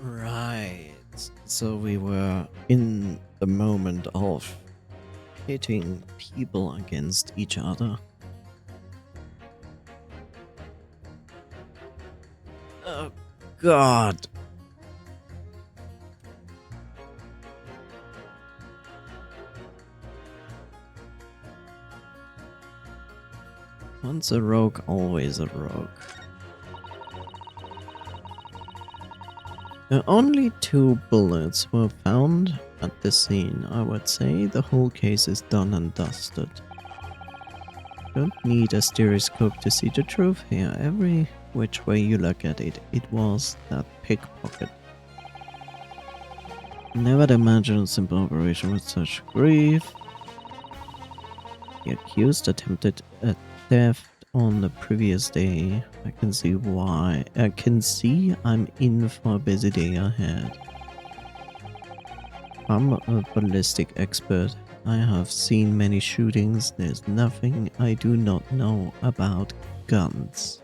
Right. So we were in the moment of pitting people against each other. Oh, God. Once a rogue, always a rogue. Only 2 bullets were found at the scene. I would say the whole case is done and dusted. Don't need a stereoscope to see the truth here. Every which way you look at it, it was that pickpocket. Never imagined a simple operation with such grief. The accused attempted a theft on the previous day. I can see why. I can see I'm in for a busy day ahead. I'm a ballistic expert. I have seen many shootings. There's nothing I do not know about guns.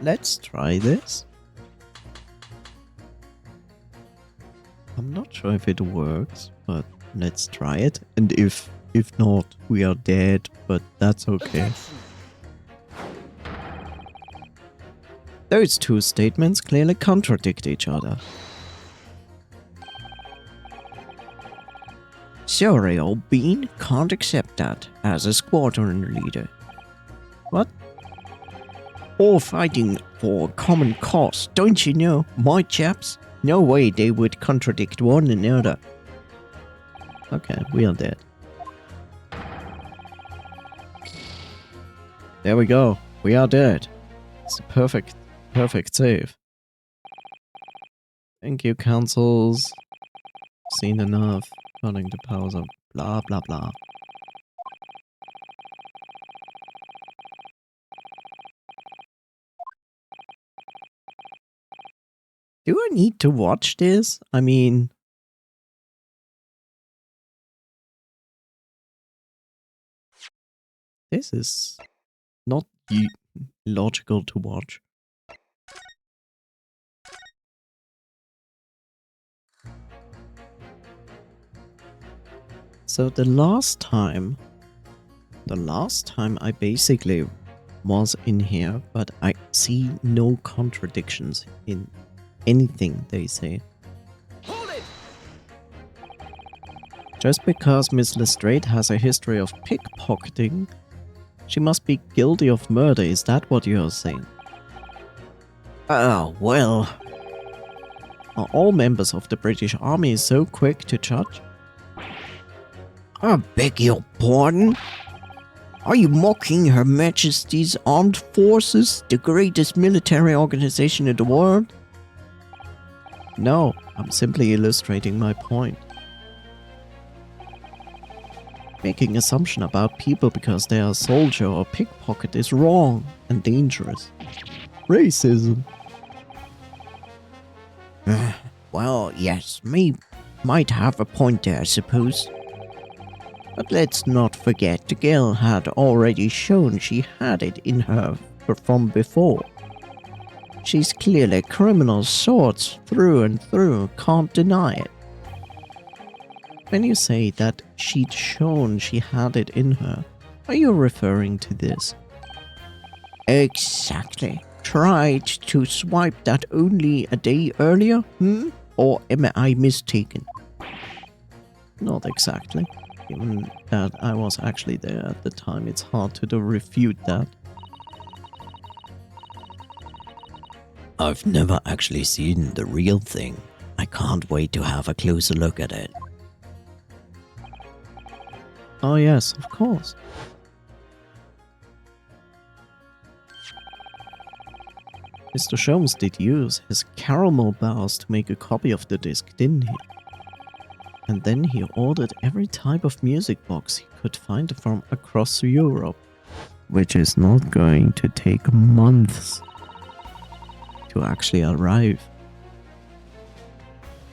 Let's try this. I'm not sure if it works, but let's try it. And if not, we are dead, but that's okay. Those 2 statements clearly contradict each other. Sorry, old bean, can't accept that as a squadron leader. What? All fighting for a common cause, don't you know, my chaps? No way they would contradict one another. Okay, we are dead. There we go. We are dead. It's a perfect save. Thank you, councils. Seen enough. Cutting the powers of blah blah blah. Do I need to watch this? I mean... This is not logical to watch. So the last time I basically was in here, but I see no contradictions in anything they say. Hold it! Just because Miss Lestrade has a history of pickpocketing, she must be guilty of murder. Is that what you're saying? Oh, well. Are all members of the British Army so quick to judge? I beg your pardon? Are you mocking Her Majesty's Armed Forces, the greatest military organization in the world? No, I'm simply illustrating my point. Making assumption about people because they are a soldier or pickpocket is wrong and dangerous. Racism. Well, yes, me might have a point there, I suppose. But let's not forget the girl had already shown she had it in her from before. She's clearly a criminal sorts through and through, can't deny it. When you say that she'd shown she had it in her, are you referring to this? Exactly. Tried to swipe that only a day earlier, Or am I mistaken? Not exactly. Given that I was actually there at the time, it's hard to refute that. I've never actually seen the real thing. I can't wait to have a closer look at it. Oh yes, of course. Mr. Sholmes did use his caramel bars to make a copy of the disc, didn't he? And then he ordered every type of music box he could find from across Europe, which is not going to take months to actually arrive.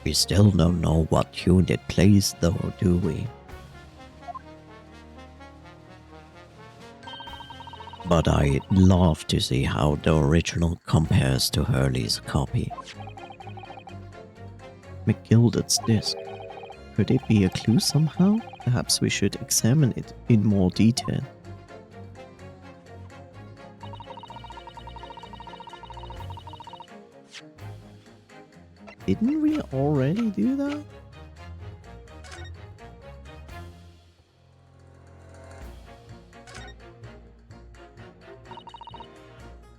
We still don't know what tune it plays though, do we? but I'd love to see how the original compares to Hurley's copy. McGilded's disc. Could it be a clue somehow? Perhaps we should examine it in more detail. Didn't we already do that?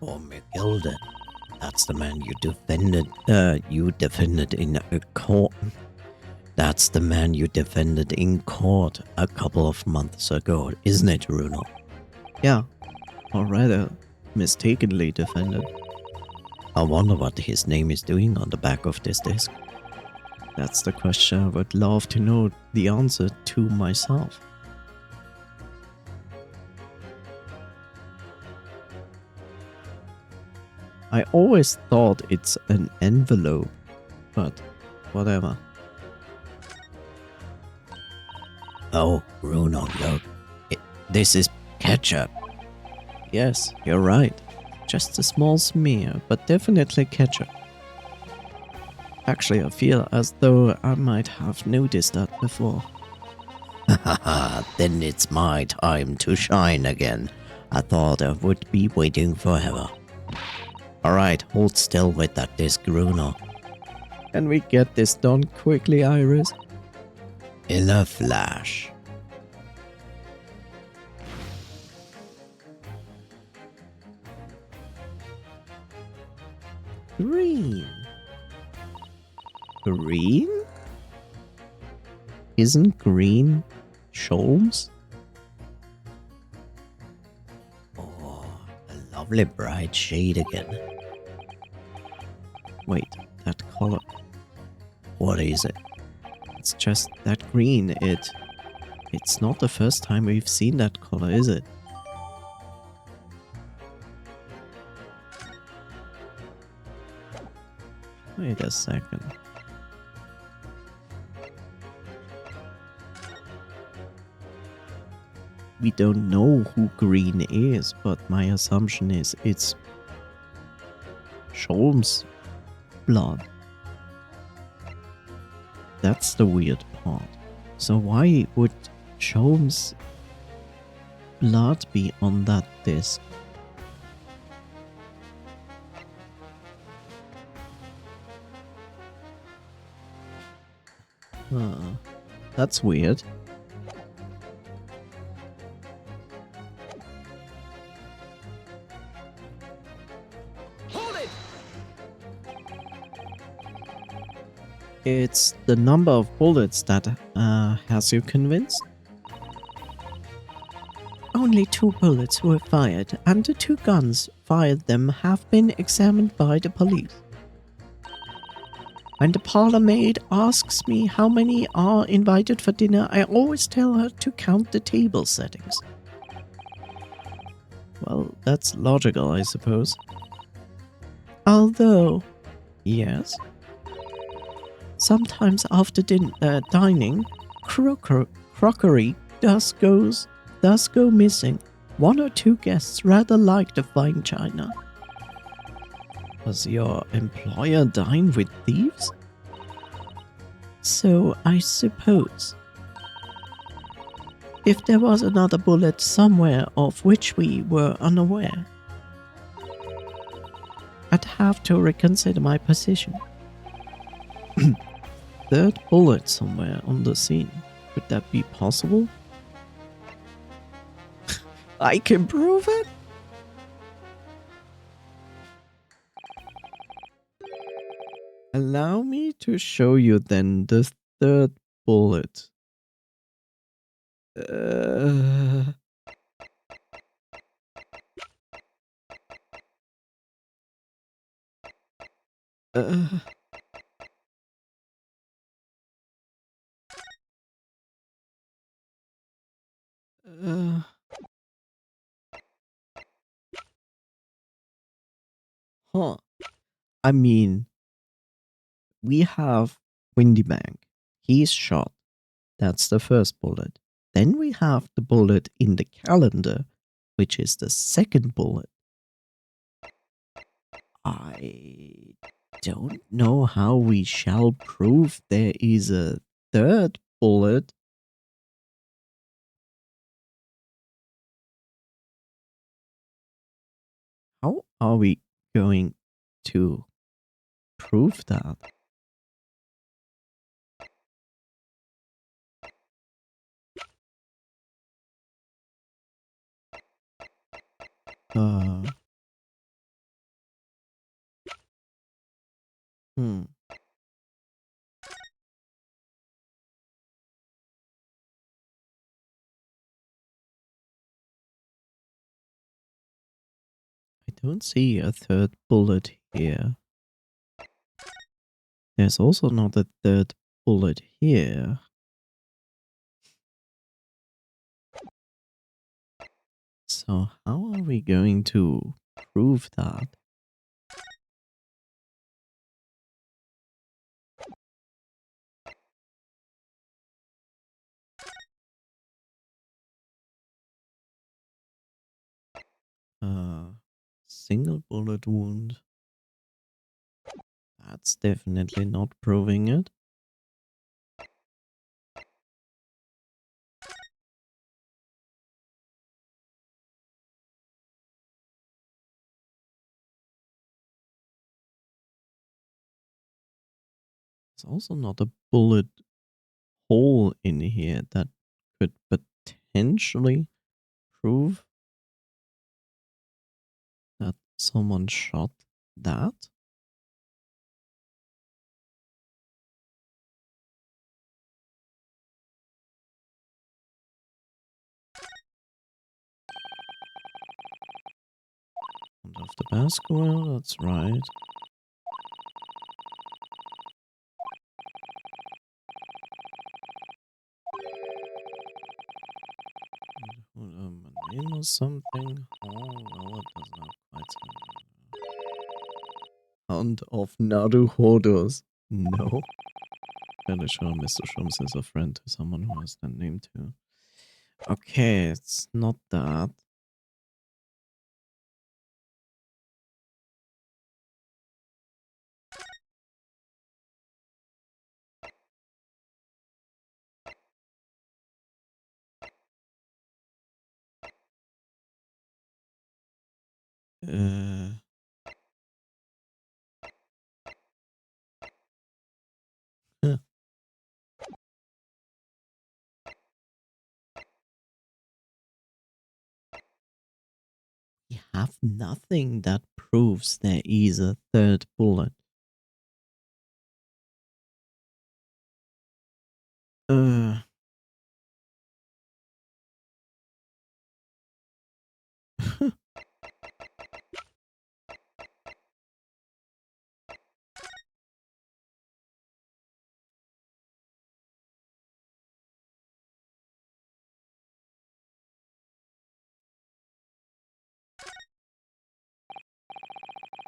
Oh, McGilded. That's the man you defended in a court. That's the man you defended in court a couple of months ago, isn't it, Bruno? Yeah, or rather, mistakenly defended. I wonder what his name is doing on the back of this disc. That's the question I would love to know the answer to myself. I always thought it's an envelope, but whatever. Oh, Bruno, look. This is ketchup. Yes, you're right. Just a small smear, but definitely ketchup. Actually, I feel as though I might have noticed that before. Haha, then it's my time to shine again. I thought I would be waiting forever. Alright, hold still with that disc, Bruno. Can we get this done quickly, Iris? In a flash. Green. Green? Isn't green Sholmes? Oh, a lovely bright shade again. Wait, that color. What is it? It's just that green. It's not the first time we've seen that color, is it? Wait a second. We don't know who green is, but my assumption is it's Sholmes' blood. That's the weird part. So why would Sholmes' blood be on that disc? That's weird. Hold it! It's the number of bullets that has you convinced? Only 2 bullets were fired, and the 2 guns fired them have been examined by the police. When the parlor maid asks me how many are invited for dinner, I always tell her to count the table settings. Well, that's logical, I suppose. Although, yes, sometimes after dining, crockery does go missing. 1 or 2 guests rather like the fine china. Does your employer dine with thieves? So I suppose. If there was another bullet somewhere of which we were unaware, I'd have to reconsider my position. 3rd bullet somewhere on the scene. Could that be possible? I can prove it? Allow me to show you then the 3rd bullet. Huh. I mean, we have Windy Bank. He's shot. That's the 1st bullet. Then we have the bullet in the calendar which is the second bullet. I don't know how we shall prove there is a third bullet. How are we going to prove that? Uh, hmm. I don't see a third bullet here. There's also not a third bullet here. So how are we going to prove that? Single bullet wound. That's definitely not proving it. There's also not a bullet hole in here that could potentially prove that someone shot that. Front of the basketball, that's right. A name or something? Oh, well, it doesn't have quite some. Hound of Naruhodos. No. Fairly sure Mr. Shums is a friend to someone who has that name too. Okay, it's not that. Uh, huh. We have nothing that proves there is a third bullet. Uh,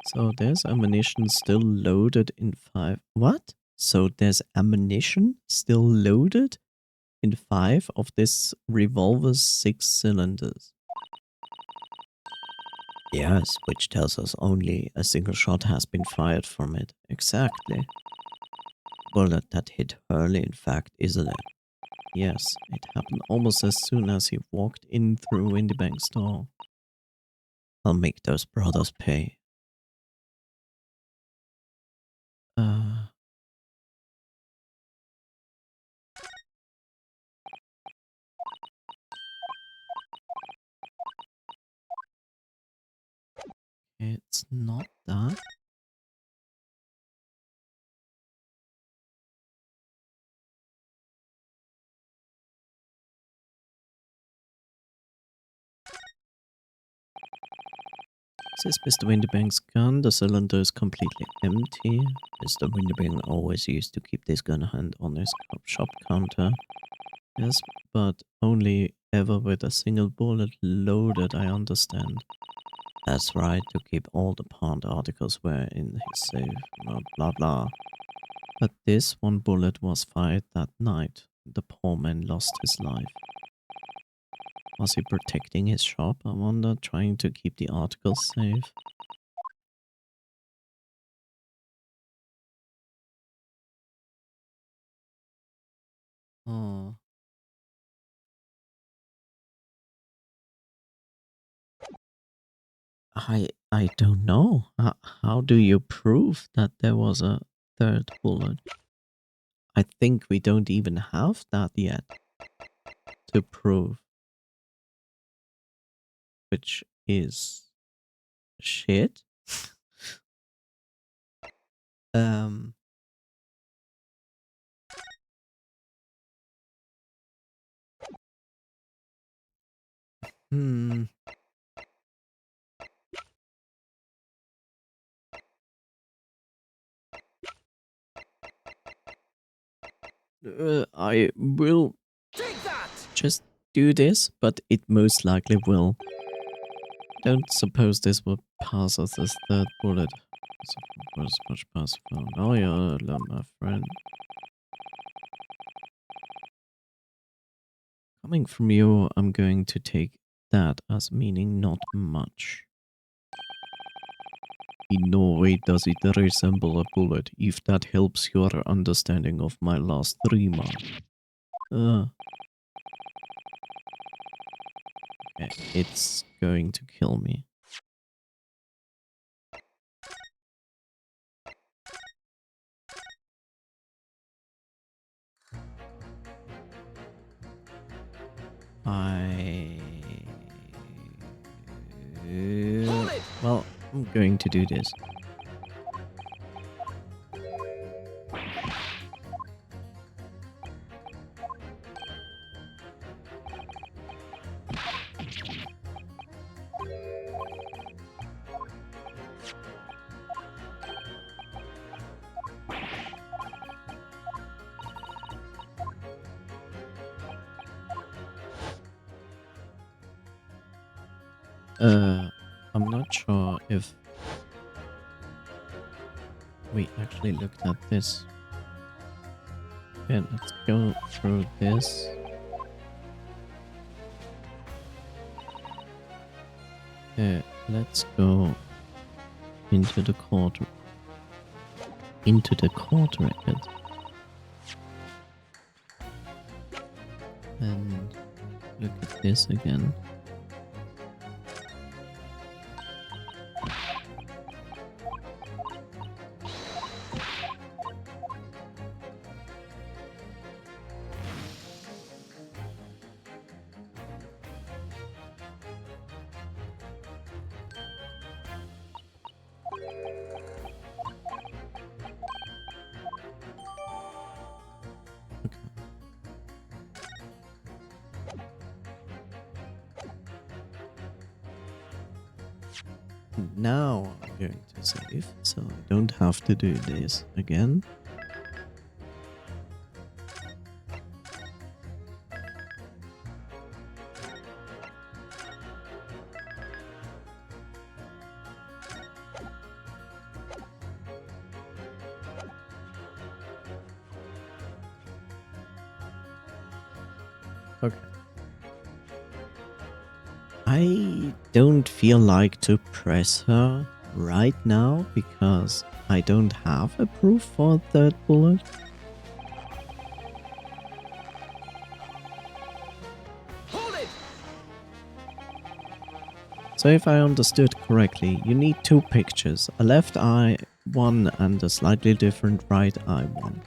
so there's ammunition still loaded in 5. What? So there's ammunition still loaded in 5 of this revolver's 6 cylinders. Yes, which tells us only a single shot has been fired from it. Exactly. Bullet that hit Hurley, in fact, isn't it? Yes, it happened almost as soon as he walked in through Windybank's door. I'll make those brothers pay. Uh, it's not that. This is Mr. Windybank's gun. The cylinder is completely empty. Mr. Windybank always used to keep this gun hand on his shop counter. Yes, but only ever with a single bullet loaded, I understand. That's right, to keep all the pawned articles were in his safe, blah blah. But this one bullet was fired that night. The poor man lost his life. Was he protecting his shop, I wonder, trying to keep the articles safe? Oh. I don't know. How do you prove that there was a third bullet? I think we don't even have that yet to prove. Which is shit. um hmm. I will just do this, but it most likely will. Don't suppose this will pass as this third bullet. Was much possible. Oh yeah, my friend. Coming from you, I'm going to take that as meaning not much. In no way does it resemble a bullet, if that helps your understanding of my last remark. Okay, it's going to kill me. Well, I'm going to do this. I'm not sure if we actually looked at this. Okay, let's go through this. Let's go into the court record. And look at this again. Now I'm going to save, so I don't have to do this again. Okay. I don't feel like to press her right now because I don't have a proof for a third bullet. Hold it! So if I understood correctly, you need two pictures, a left eye one and a slightly different right eye one.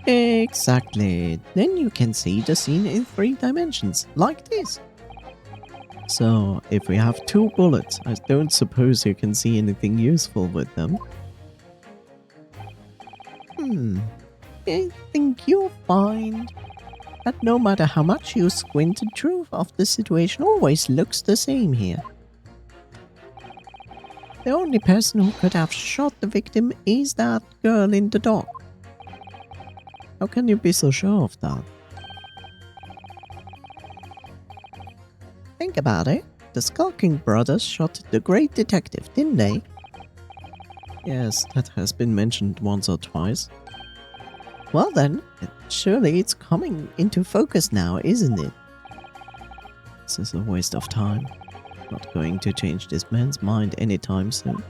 Exactly. Then you can see the scene in 3 dimensions, like this. So, if we have 2 bullets, I don't suppose you can see anything useful with them. I think you'll find that no matter how much you squint, the truth of the situation always looks the same here. The only person who could have shot the victim is that girl in the dock. How can you be so sure of that? Think about it. The Skulking brothers shot the great detective, didn't they? Yes, that has been mentioned once or twice. Well then, surely it's coming into focus now, isn't it? This is a waste of time. Not going to change this man's mind anytime soon.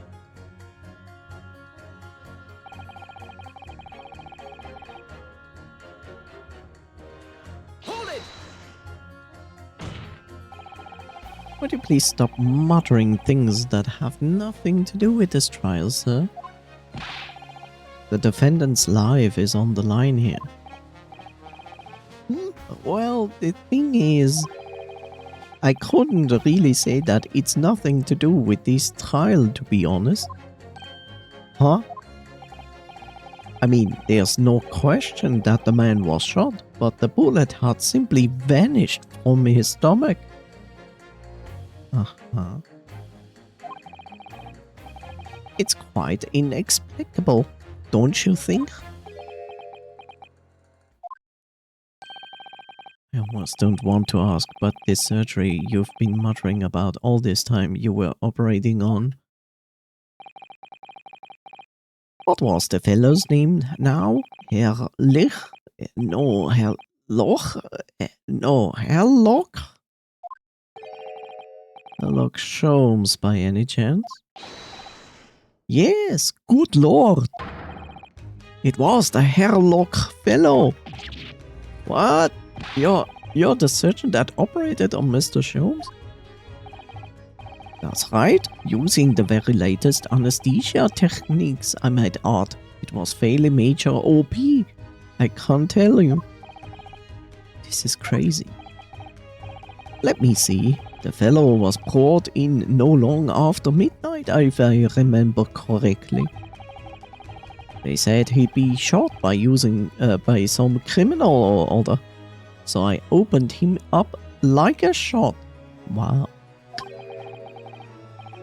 Hold it! Would you please stop muttering things that have nothing to do with this trial, sir? The defendant's life is on the line here. Well, the thing is, I couldn't really say that it's nothing to do with this trial, to be honest. Huh? I mean, there's no question that the man was shot, but the bullet had simply vanished from his stomach. Uh-huh. It's quite inexplicable, don't you think? I almost don't want to ask, but this surgery you've been muttering about all this time you were operating on. What was the fellow's name now? Herr Lich? No, Herr Loch? No, Herr Loch? Herlock Sholmes by any chance? Yes, good lord! It was the Herlock fellow! What? You're the surgeon that operated on Mr. Sholmes? That's right, using the very latest anesthesia techniques, I might add. It was fairly major OP, I can't tell you. This is crazy. Let me see. The fellow was brought in no long after midnight, if I remember correctly. They said he'd be shot by some criminal or other. So I opened him up like a shot. Wow.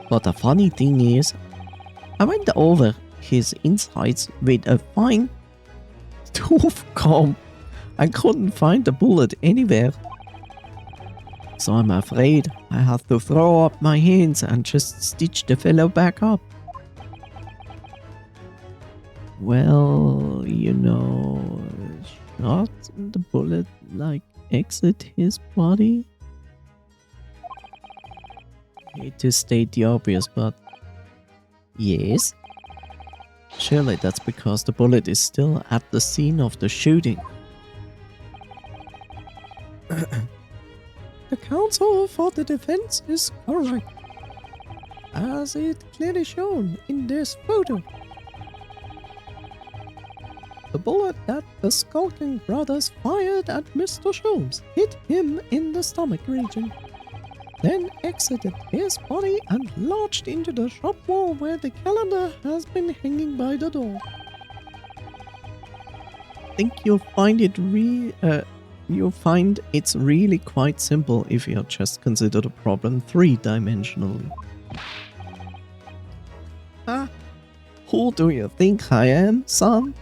But the funny thing is, I went over his insides with a fine tooth comb. I couldn't find the bullet anywhere. So I'm afraid I have to throw up my hands and just stitch the fellow back up. Well, you know, shot the bullet like exit his body. Hate to state the obvious, but yes. Surely that's because the bullet is still at the scene of the shooting. The counsel for the defense is correct, as it clearly shown in this photo. The bullet that the skulking brothers fired at Mr. Sholmes hit him in the stomach region, then exited his body and lodged into the shop wall where the calendar has been hanging by the door. I think you'll find it's really quite simple if you just consider the problem three-dimensionally. Ah, who do you think I am, son?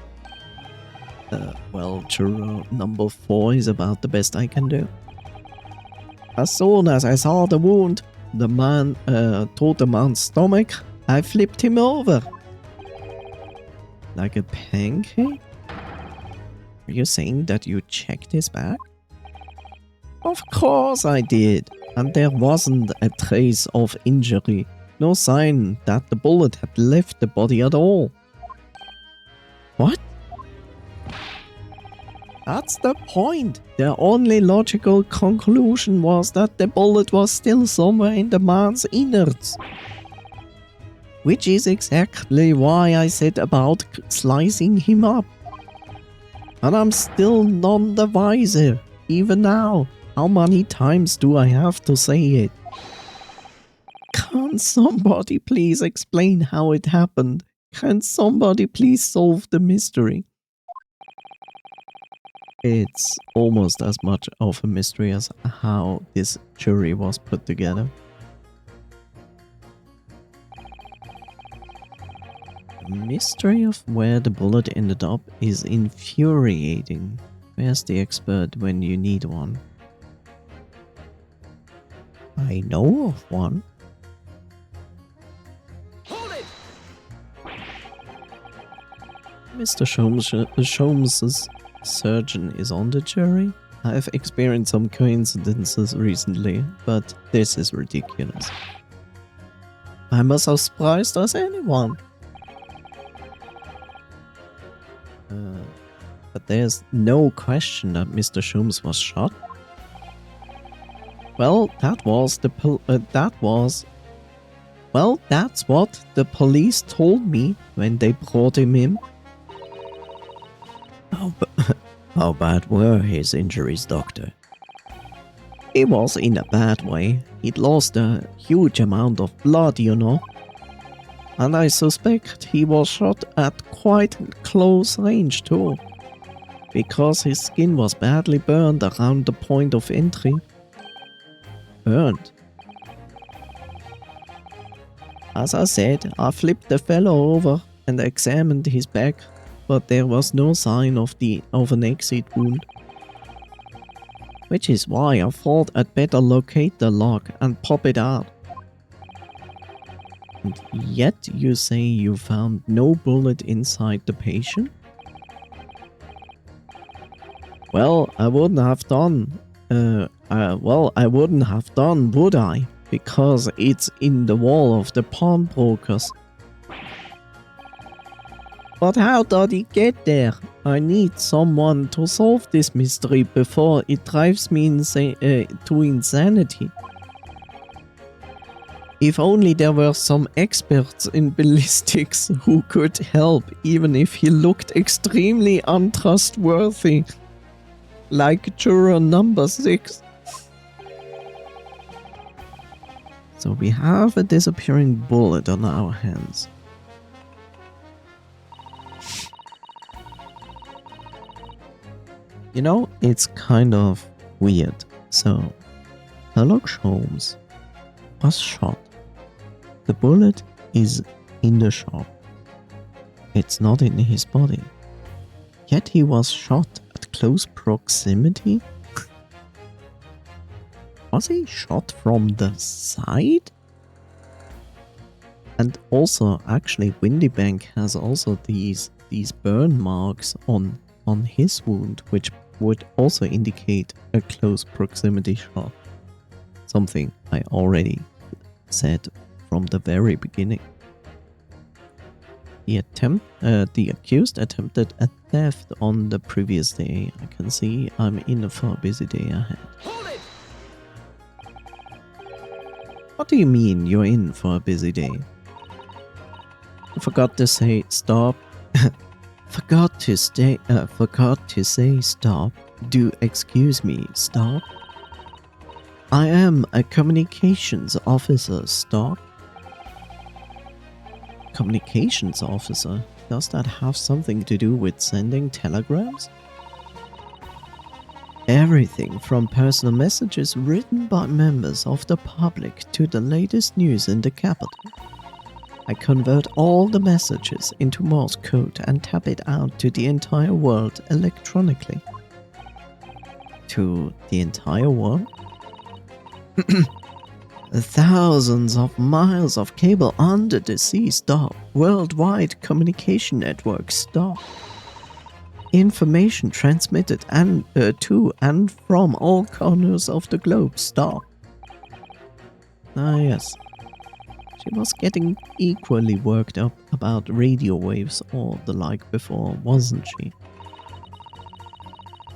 Well, juror number 4 is about the best I can do. As soon as I saw the wound, the man to the man's stomach, I flipped him over. Like a pancake? Are you saying that you checked his back? Of course I did, and there wasn't a trace of injury, no sign that the bullet had left the body at all. What? That's the point. The only logical conclusion was that the bullet was still somewhere in the man's innards. Which is exactly why I said about slicing him up. And I'm still none the wiser, even now. How many times do I have to say it? Can somebody please explain how it happened? Can somebody please solve the mystery? It's almost as much of a mystery as how this jury was put together. The mystery of where the bullet ended up is infuriating. Where's the expert when you need one? I know of one. Hold it! Mr. Sholmes's surgeon is on the jury. I've experienced some coincidences recently, but this is ridiculous. I'm as surprised as anyone. But there's no question that Mr. Sholmes was shot. Well, that's what the police told me when they brought him in. How bad were his injuries, doctor? He was in a bad way. He'd lost a huge amount of blood, you know. And I suspect he was shot at quite close range too, because his skin was badly burned around the point of entry. Burned? As I said, I flipped the fellow over and examined his back, but there was no sign of an exit wound. Which is why I thought I'd better locate the lock and pop it out. And yet you say you found no bullet inside the patient? Well, I wouldn't have done, would I? Because it's in the wall of the pawnbrokers. But how did he get there? I need someone to solve this mystery before it drives me to insanity. If only there were some experts in ballistics who could help, even if he looked extremely untrustworthy. Like juror number 6. So we have a disappearing bullet on our hands. You know, it's kind of weird. So, Sherlock Holmes was shot. The bullet is in the shop. It's not in his body. Yet he was shot at close proximity? Was he shot from the side? And also, actually, Windybank has also these burn marks on his wound, which would also indicate a close proximity shot. Something I already said from the very beginning. The accused attempted a theft on the previous day. I can see I'm in for a busy day ahead. What do you mean you're in for a busy day? I forgot to say stop. Forgot to say stop. Do excuse me, stop. I am a communications officer, stop. Communications officer? Does that have something to do with sending telegrams? Everything from personal messages written by members of the public to the latest news in the capital. I convert all the messages into Morse code and tap it out to the entire world electronically. To the entire world? Thousands of miles of cable under the sea stop. Worldwide communication networks stop. Information transmitted to and from all corners of the globe stop. Ah yes. She was getting equally worked up about radio waves or the like before, wasn't she?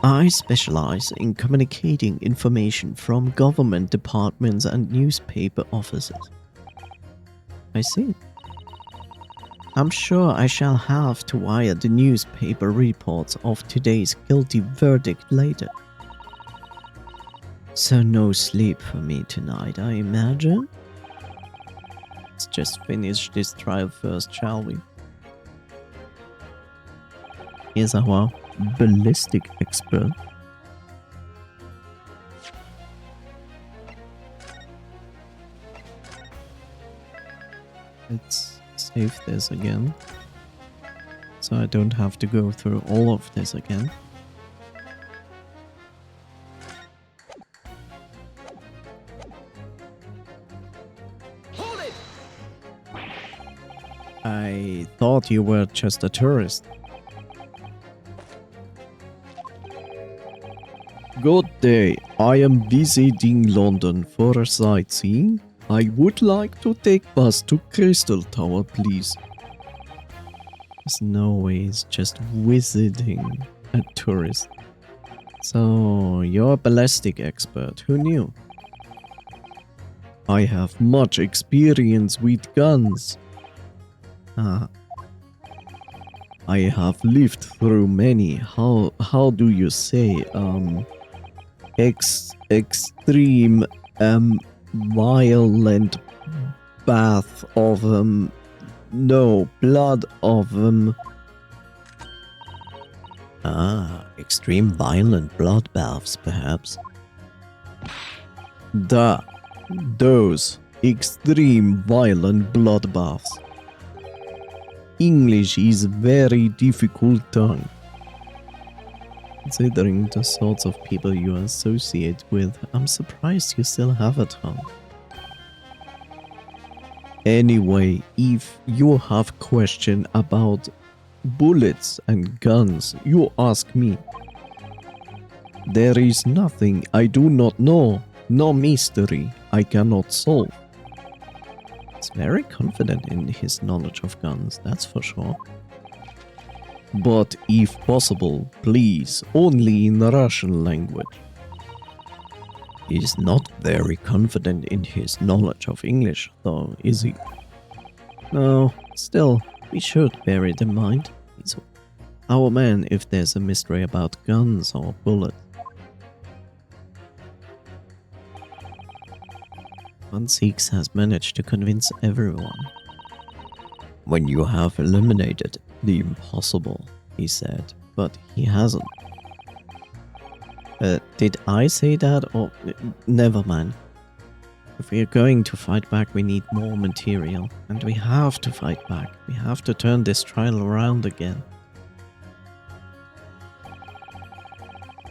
I specialize in communicating information from government departments and newspaper offices. I see. I'm sure I shall have to wire the newspaper reports of today's guilty verdict later. So no sleep for me tonight, I imagine? Let's just finish this trial first, shall we? Here's our ballistic expert. Let's save this again, so I don't have to go through all of this again. I thought you were just a tourist. Good day. I am visiting London for sightseeing. I would like to take bus to Crystal Tower, please. There's no way he's just visiting a tourist. So, you're a ballistic expert. Who knew? I have much experience with guns. Ah. I have lived through many. How do you say extreme violent bath of no blood of extreme violent blood baths perhaps. Those extreme violent blood baths. English is very difficult tongue. Considering the sorts of people you associate with, I'm surprised you still have a tongue. Anyway, if you have question about bullets and guns, you ask me. There is nothing I do not know, no mystery I cannot solve. He's very confident in his knowledge of guns, that's for sure. But if possible, please, only in the Russian language. He's not very confident in his knowledge of English, though, is he? No, still, we should bear it in mind. He's our man if there's a mystery about guns or bullets. Van Six has managed to convince everyone. When you have eliminated the impossible, he said, but he hasn't. Did I say that or... Never mind. If we are going to fight back, we need more material. And we have to fight back. We have to turn this trial around again.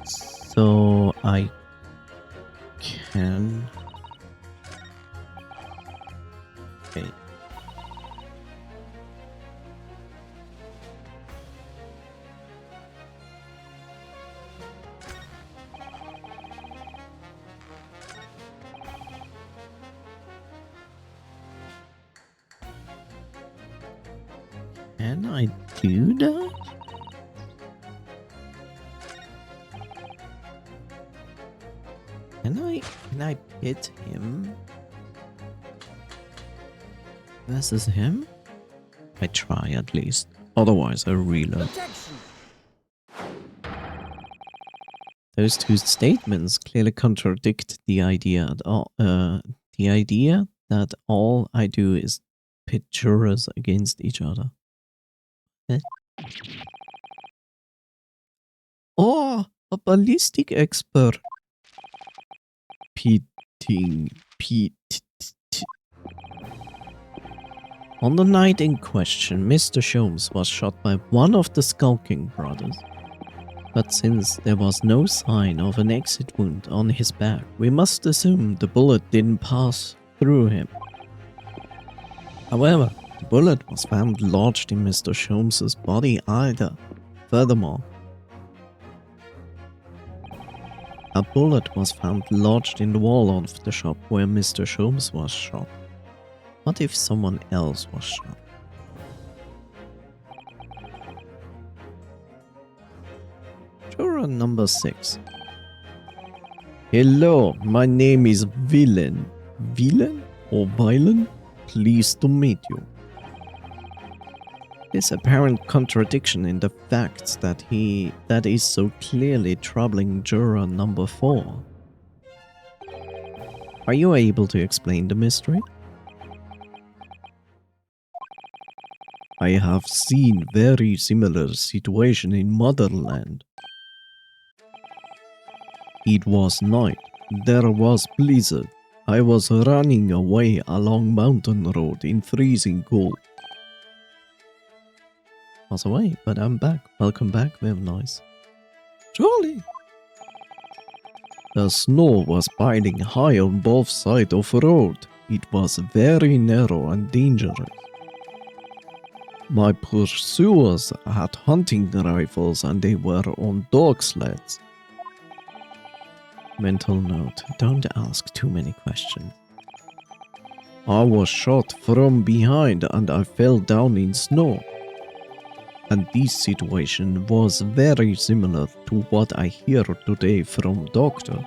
So I can... Okay. Can I do that? Can I hit him versus him? I try at least. Otherwise I reload. Those two statements clearly contradict the idea that all I do is pit jurors against each other. Oh, a ballistic expert. On the night in question, Mr. Sholmes was shot by one of the skulking brothers. But since there was no sign of an exit wound on his back, we must assume the bullet didn't pass through him. However, the bullet was found lodged in Mr. Sholmes' body either. Furthermore, a bullet was found lodged in the wall of the shop where Mr. Sholmes was shot. What if someone else was shot? Juror number 6. Hello, my name is Villain. Villain or Villain? Pleased to meet you. This apparent contradiction in the facts that is so clearly troubling juror number 4. Are you able to explain the mystery? I have seen very similar situation in Motherland. It was night. There was blizzard. I was running away along mountain road in freezing cold. I was away, but I'm back. Welcome back, very nice. Surely. The snow was piling high on both sides of the road. It was very narrow and dangerous. My pursuers had hunting rifles and they were on dog sleds. Mental note, don't ask too many questions. I was shot from behind and I fell down in snow. And this situation was very similar to what I hear today from doctor.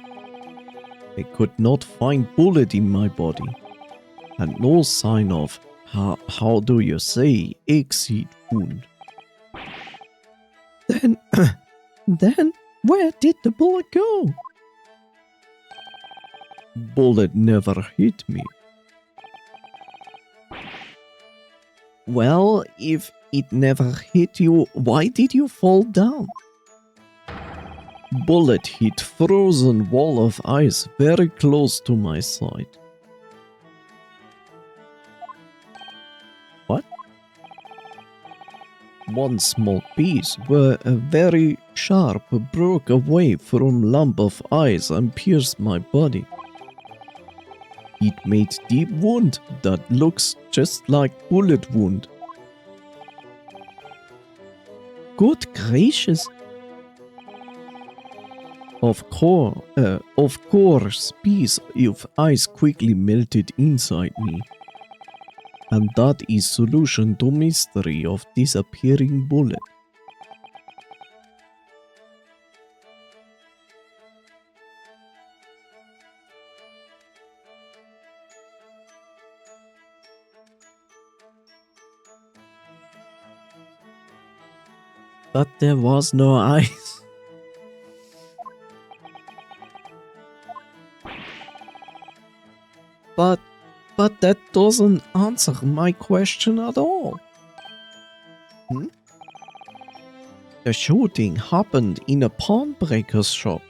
They could not find bullet in my body. And no sign of, how do you say, exit wound. Then, then, where did the bullet go? Bullet never hit me. Well, if it never hit you, why did you fall down? Bullet hit frozen wall of ice very close to my side. What? One small piece where a very sharp broke away from lump of ice and pierced my body. It made deep wound that looks just like bullet wound. Good gracious. Of course, piece of ice quickly melted inside me. And that is solution to mystery of disappearing bullet. But there was no ice. But that doesn't answer my question at all. The shooting happened in a broker's shop.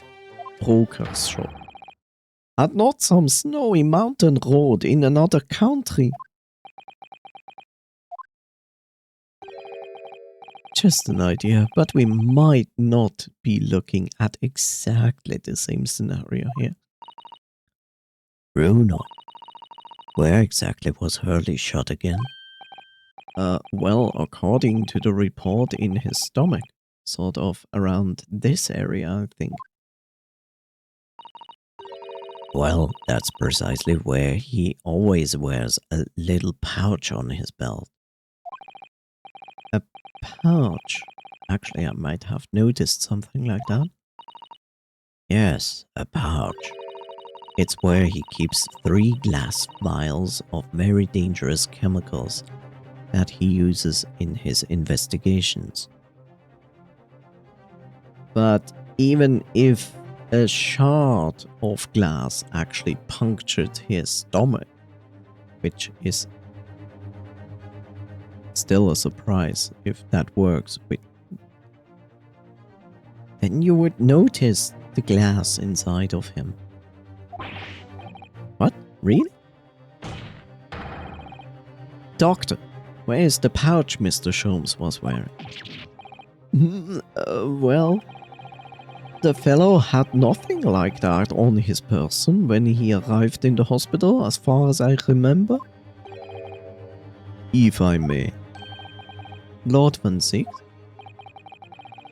And not some snowy mountain road in another country. Just an idea, but we might not be looking at exactly the same scenario here. Bruno, where exactly was Hurley shot again? Well, according to the report in his stomach, sort of around this area, I think. Well, that's precisely where he always wears a little pouch on his belt. A pouch? Actually, I might have noticed something like that. Yes, a pouch. It's where he keeps 3 glass vials of very dangerous chemicals that he uses in his investigations. But even if a shard of glass actually punctured his stomach, which is still a surprise if that works, then you would notice the glass inside of him. What? Really? Doctor, where is the pouch Mr. Sholmes was wearing? Well, the fellow had nothing like that on his person when he arrived in the hospital, as far as I remember. If I may. Lord Van Six?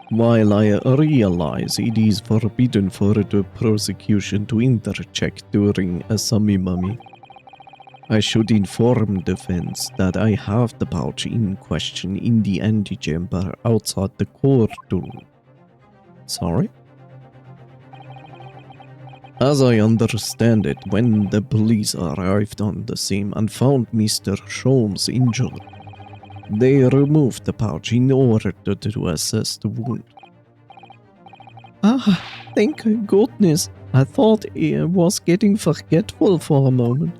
While I realize it is forbidden for the prosecution to interject during a summary, I should inform defense that I have the pouch in question in the antechamber outside the courtroom. Sorry? As I understand it, when the police arrived on the scene and found Mr. Sholmes injured, they removed the pouch in order to assess the wound. Ah, thank goodness. I thought I was getting forgetful for a moment.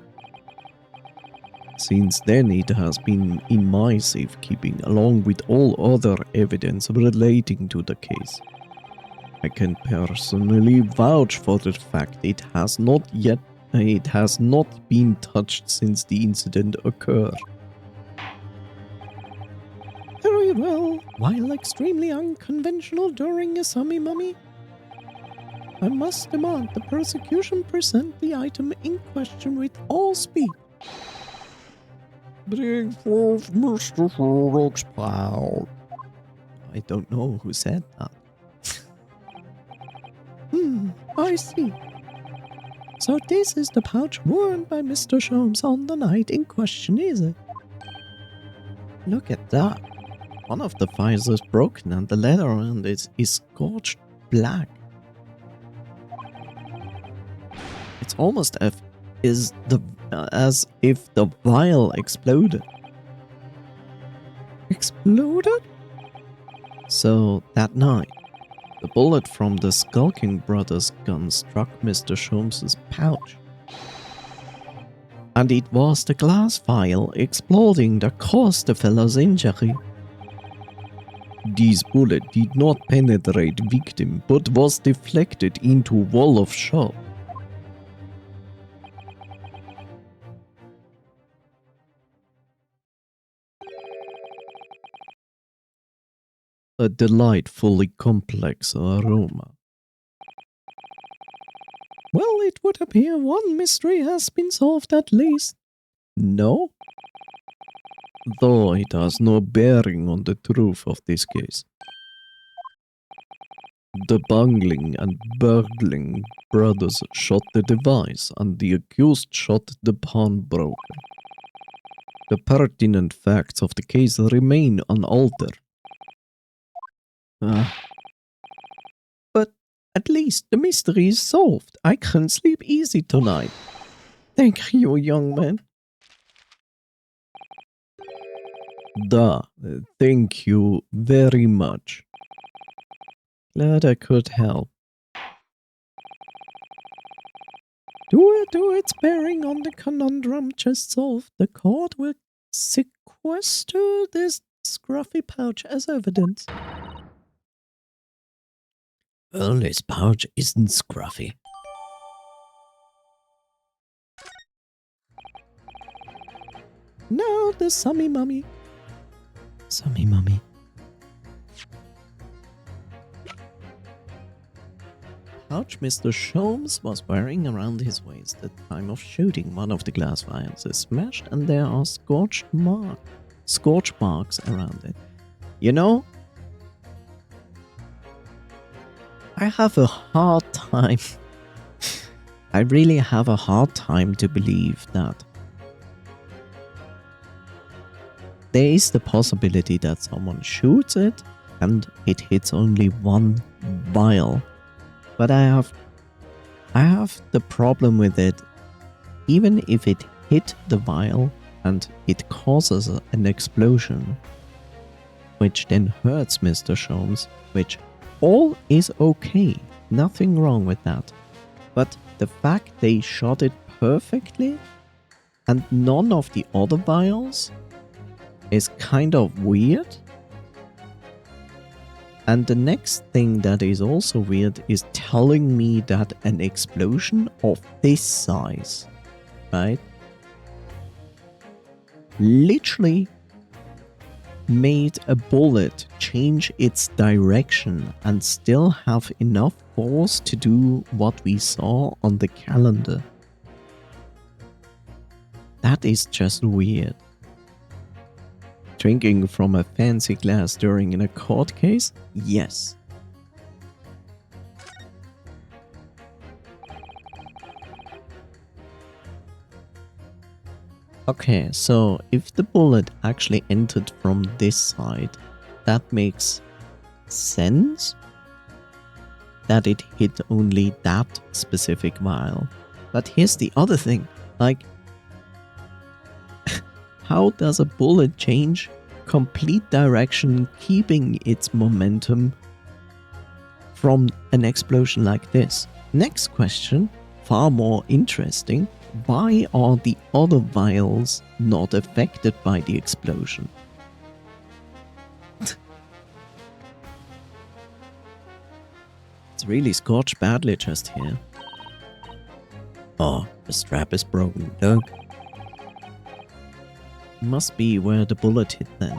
Since then it has been in my safekeeping along with all other evidence relating to the case. I can personally vouch for the fact it has not been touched since the incident occurred. Very well. While extremely unconventional during a summary, I must demand the prosecution present the item in question with all speed. Bring forth Mr. Sherlock's pouch. I don't know who said that. I see. So this is the pouch worn by Mr. Sholmes on the night in question, is it? Look at that. One of the files is broken and the leather around it is scorched black. It's almost as if the vial exploded. Exploded? So that night, the bullet from the Skulking Brothers' gun struck Mr. Sholmes' pouch. And it was the glass vial exploding that caused the fellow's injury. This bullet did not penetrate victim, but was deflected into wall of shop. A delightfully complex aroma. Well, it would appear one mystery has been solved at least. No? Though it has no bearing on the truth of this case. The bungling and burgling brothers shot the device, and the accused shot the pawnbroker. The pertinent facts of the case remain unaltered. But at least the mystery is solved. I can sleep easy tonight. Thank you, young man. Thank you very much. Glad I could help. Due to its bearing on the conundrum just solved, the court will sequester this scruffy pouch as evidence. Well, this pouch isn't scruffy. Now the summy mummy. Summy mummy. Pouch Mr. Sholmes was wearing around his waist at the time of shooting. One of the glass vials is smashed and there are scorch marks around it. You know, I have a hard time. I really have a hard time to believe that there is the possibility that someone shoots it and it hits only one vial. But I have the problem with it, even if it hit the vial and it causes an explosion, which then hurts Mr. Sholmes, which all is okay, nothing wrong with that. But the fact they shot it perfectly and none of the other vials is kind of weird. And the next thing that is also weird is telling me that an explosion of this size, right, literally made a bullet change its direction and still have enough force to do what we saw on the calendar. That is just weird. Drinking from a fancy glass during a court case? Yes. Okay, so if the bullet actually entered from this side, that makes sense that it hit only that specific vial. But here's the other thing, like, how does a bullet change complete direction, keeping its momentum from an explosion like this? Next question, far more interesting. Why are the other vials not affected by the explosion? It's really scorched badly just here. Oh, the strap is broken. Look. Must be where the bullet hit then.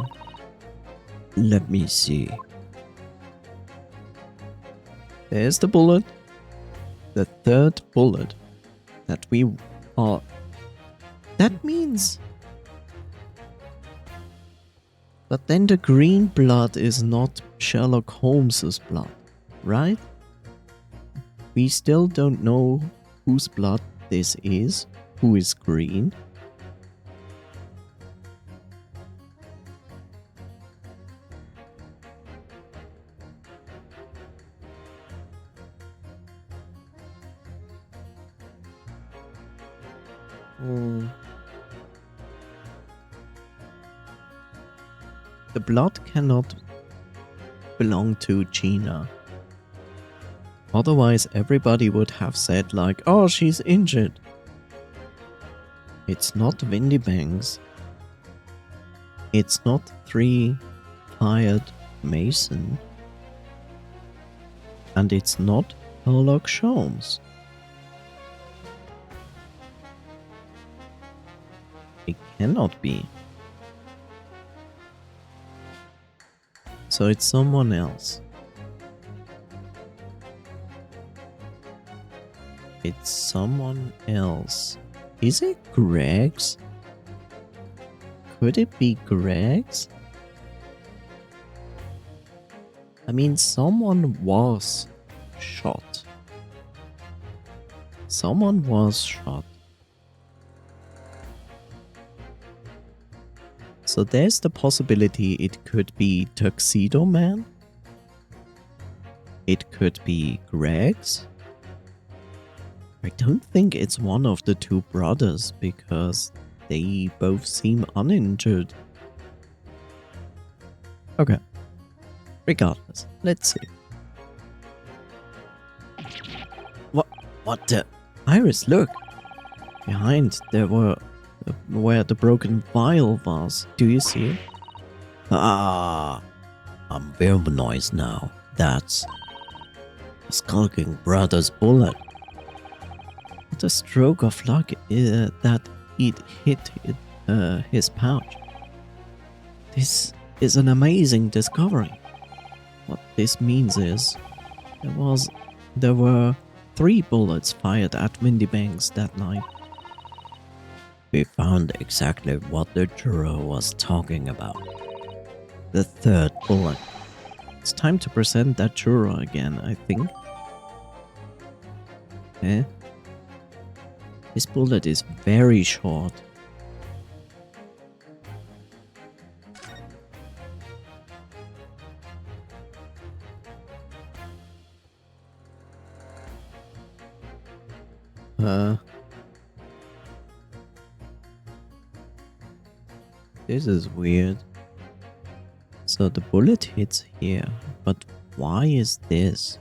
Let me see. There's the bullet. The third bullet that we are... That means... But then the green blood is not Sherlock Holmes's blood, right? We still don't know whose blood this is, who is green. The blood cannot belong to Gina. Otherwise, everybody would have said like, oh, she's injured. It's not Windy Banks. It's not 3 fired Mason. And it's not Pollock Sholmes. It cannot be. So it's someone else. It's someone else. Is it Greg's? Could it be Greg's? I mean, someone was shot. Someone was shot. So there's the possibility it could be Tuxedo Man. It could be Greg's. I don't think it's one of the 2 brothers because they both seem uninjured. Okay. Regardless, let's see. What the? Iris, look! Behind there were where the broken vial was. Do you see it? Ah, I'm hearing the noise now. That's the skulking brother's bullet. What a stroke of luck that it hit his pouch. This is an amazing discovery. What this means is there were 3 bullets fired at Windy Banks that night. We found exactly what the juror was talking about. The 3rd bullet. It's time to present that juror again, I think. Eh? This bullet is very short. This is weird. So the bullet hits here, but why is this?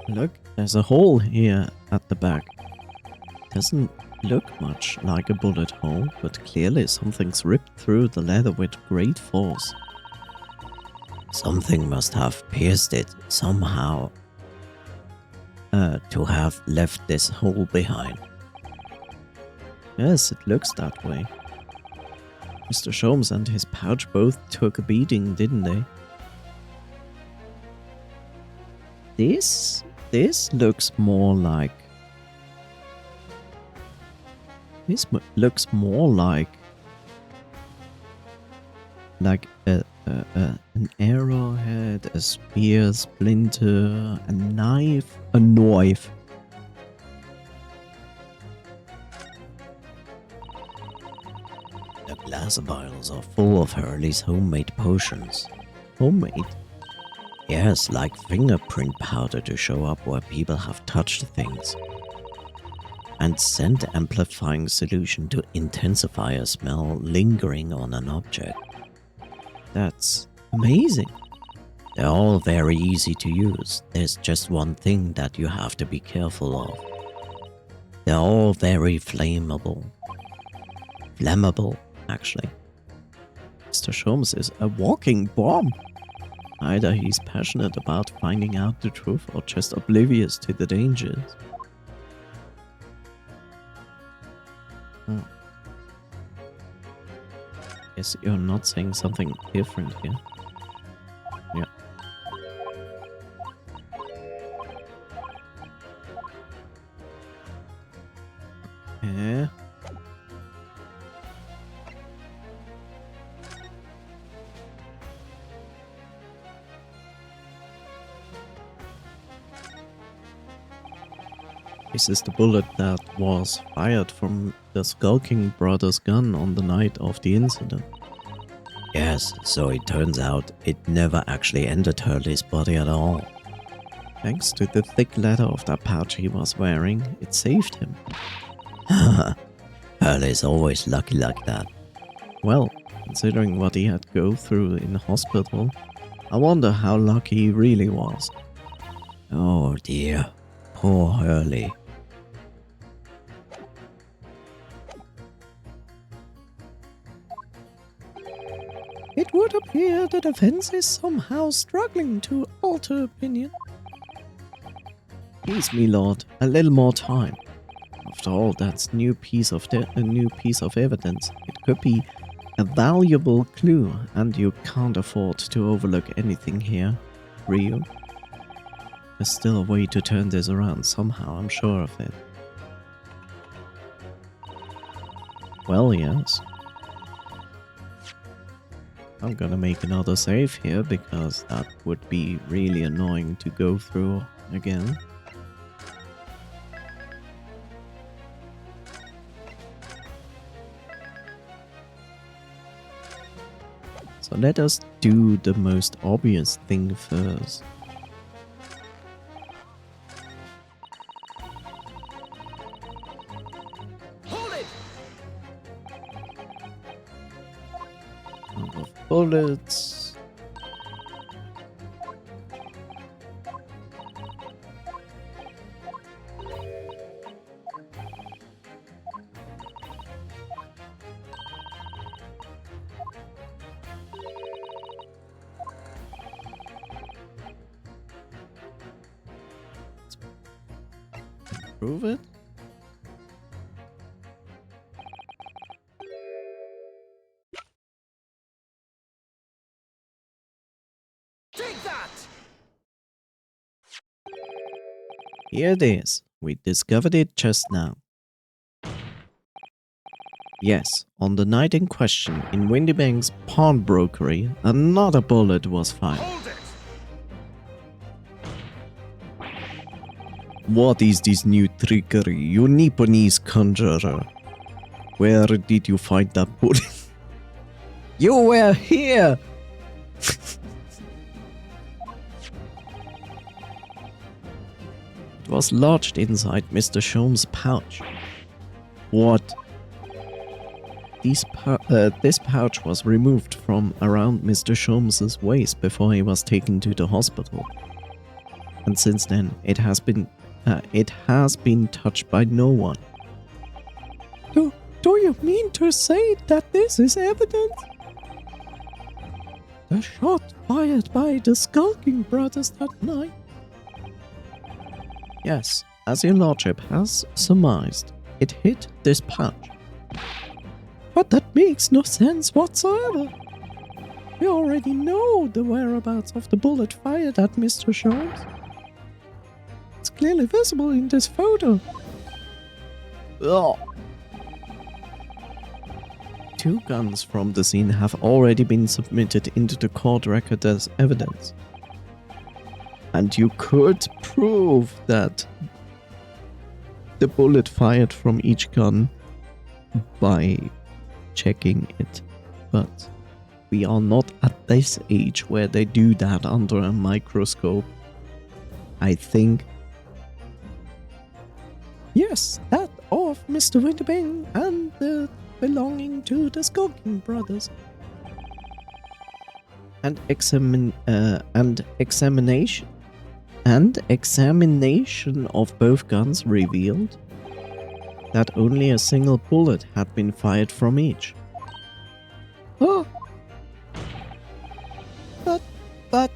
Look, there's a hole here at the back. Doesn't look much like a bullet hole, but clearly something's ripped through the leather with great force. Something must have pierced it somehow to have left this hole behind. Yes, it looks that way. Mr. Sholmes and his pouch both took a beating, didn't they? This looks more like... This looks more like an arrowhead, a spear splinter, a knife, a knife. The glass vials are full of Hurley's homemade potions. Homemade? Yes, like fingerprint powder to show up where people have touched things. And scent amplifying solution to intensify a smell lingering on an object. That's amazing. They're all very easy to use. There's just one thing that you have to be careful of. They're all very flammable. Flammable, actually. Mr. Sholmes is a walking bomb. Either he's passionate about finding out the truth or just oblivious to the dangers. Guess you're not saying something different here. Yeah. Okay. This is the bullet that was fired from the Skulking Brothers' gun on the night of the incident. Yes, so it turns out it never actually entered Hurley's body at all. Thanks to the thick leather of that pouch he was wearing, it saved him. Hurley's always lucky like that. Well, considering what he had to go through in hospital, I wonder how lucky he really was. Oh dear, poor Hurley. It would appear the defense is somehow struggling to alter opinion. Please, me lord, a little more time. After all, that's a new piece of evidence. It could be a valuable clue, and you can't afford to overlook anything here, Rio. There's still a way to turn this around somehow, I'm sure of it. Well, yes. I'm gonna make another save here because that would be really annoying to go through again. So let us do the most obvious thing first. Hold it! Number of bullets. Prove it. Take that! Here it is. We discovered it just now. Yes, on the night in question, in Windybank's pawnbrokery, another bullet was fired. Hold it! What is this new trickery, you Nipponese conjurer? Where did you find that bullet? You were here! It was lodged inside Mr. Sholmes' pouch. What? This pouch was removed from around Mr. Sholmes' waist before he was taken to the hospital. And since then, it has been touched by no one. Do you mean to say that this is evidence? The shot fired by the Skulking Brothers that night? Yes, as your lordship has surmised, it hit this pouch. But that makes no sense whatsoever. We already know the whereabouts of the bullet fired at Mr. Sholmes. It's clearly visible in this photo. Ugh. 2 guns from the scene have already been submitted into the court record as evidence. And you could prove that the bullet fired from each gun by checking it. But we are not at this age where they do that under a microscope. I think. Yes, that of Mr. Winterbing and the belonging to the Skulking Brothers. And examination of both guns revealed that only a single bullet had been fired from each. Oh, but that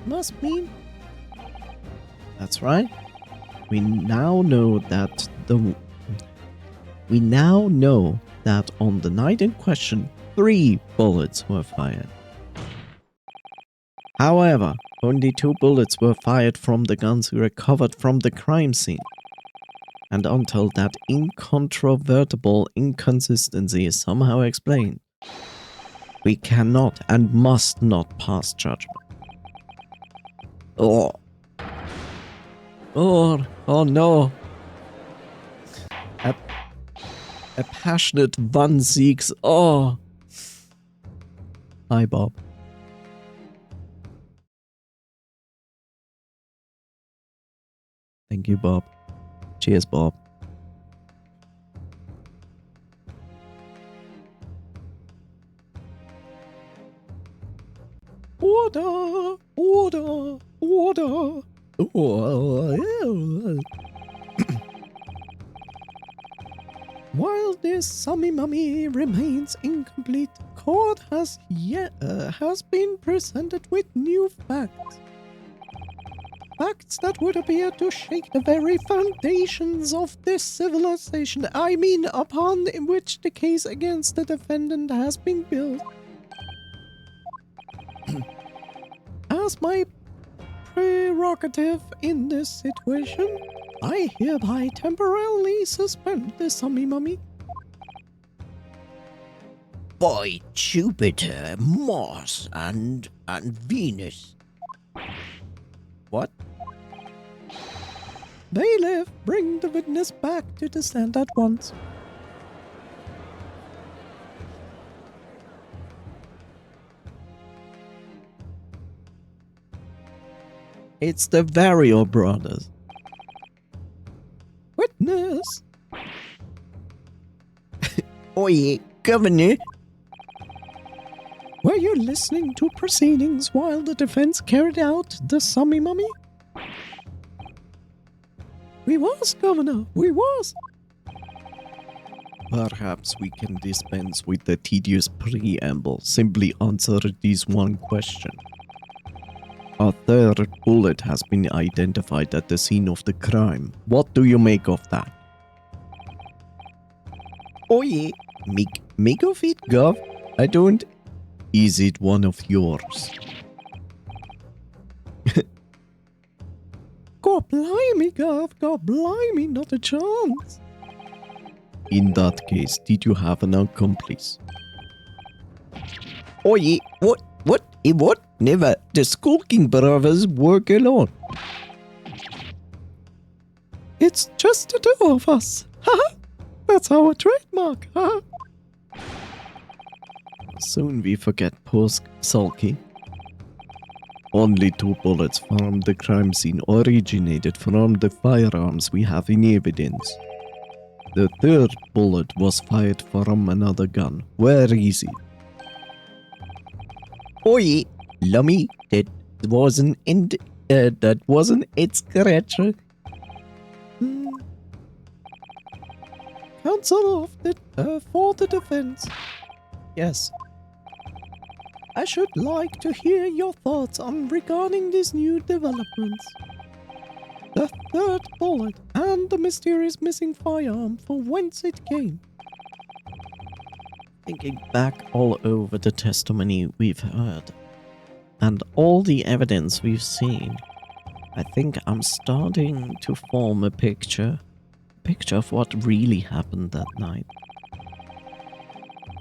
must mean. That's right. We now know that on the night in question, 3 bullets were fired. However, only 2 bullets were fired from the guns recovered from the crime scene. And until that incontrovertible inconsistency is somehow explained, we cannot and must not pass judgment. Oh no. A passionate one seeks. Oh. Hi, Bob. Thank you, Bob. Cheers, Bob. Order! Order! Order! While this Summy Mummy remains incomplete, court has been presented with new facts. Facts that would appear to shake the very foundations of this civilization. I mean, upon which the case against the defendant has been built. As my prerogative in this situation, I hereby temporarily suspend the Summy Mummy. By Jupiter, Mars, and Venus. What? Bailiff, bring the witness back to the stand at once. It's the Vario brothers. Witness! Oi, Governor. Were you listening to proceedings while the defense carried out the Summy Mummy? We was, Governor, we was. Perhaps we can dispense with the tedious preamble. Simply answer this one question. A third bullet has been identified at the scene of the crime. What do you make of that? Oi, Make of it, Gov? I don't... Is it one of yours? God blimey, Gov. God blimey, not a chance. In that case, did you have an accomplice? oi, what? Never. The skulking brothers work alone. It's just the two of us. Haha. That's our trademark. Haha. Soon we forget poor Sulky. Only 2 bullets from the crime scene originated from the firearms we have in evidence. The third bullet was fired from another gun. Where is it? Oi, Lummy, that wasn't it, Scratcher. Counsel of the for the defense. Yes. I should like to hear your thoughts on regarding these new developments. The third bullet and the mysterious missing firearm, for whence it came. Thinking back all over the testimony we've heard and all the evidence we've seen, I think I'm starting to form a picture of what really happened that night.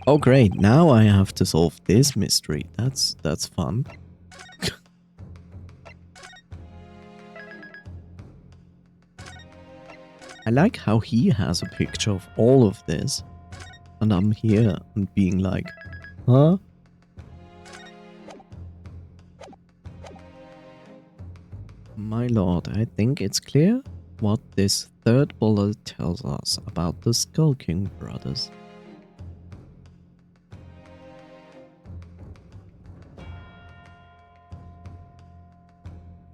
Oh great, now I have to solve this mystery. That's fun. I like how he has a picture of all of this, and I'm here and being like, huh? My lord, I think it's clear what this third bullet tells us about the Skulking brothers.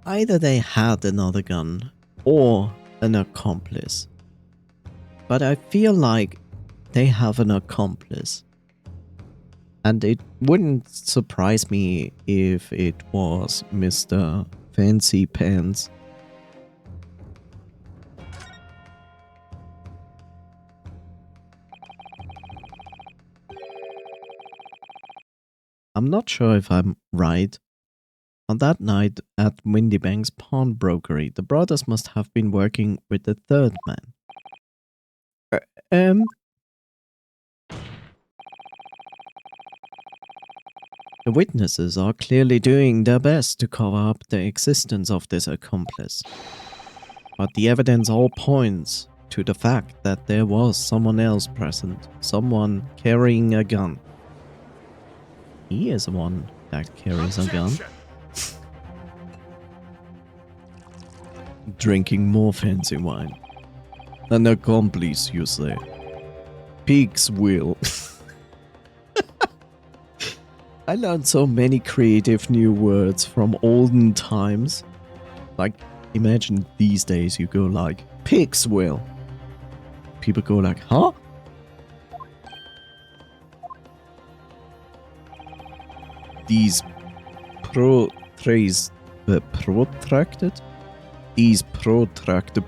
Either they had another gun or an accomplice. But I feel like they have an accomplice. And it wouldn't surprise me if it was Mr. Fancy Pants. I'm not sure if I'm right. On that night at Windybank's pawnbrokery, the brothers must have been working with the third man. The witnesses are clearly doing their best to cover up the existence of this accomplice. But the evidence all points to the fact that there was someone else present, someone carrying a gun. He is the one that carries a gun. Objection. Drinking more fancy wine. An accomplice, you say? Pig's will. I learned so many creative new words from olden times. Like, imagine these days you go like, pig's will. People go like, huh? These protracted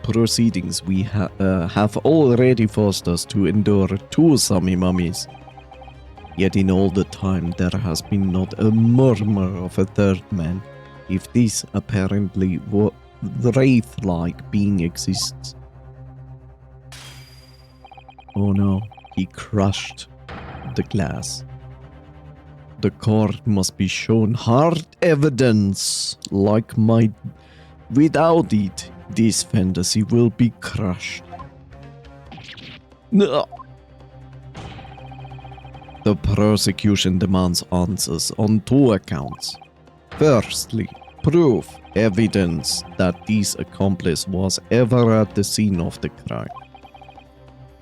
proceedings we have already forced us to endure 2 Sammy mummies. Yet in all the time there has been not a murmur of a third man, if this apparently wraith-like being exists. Oh no, he crushed the glass. The court must be shown hard evidence, like my... Without it, this fantasy will be crushed. No. The prosecution demands answers on 2 accounts. Firstly, proof, evidence that this accomplice was ever at the scene of the crime.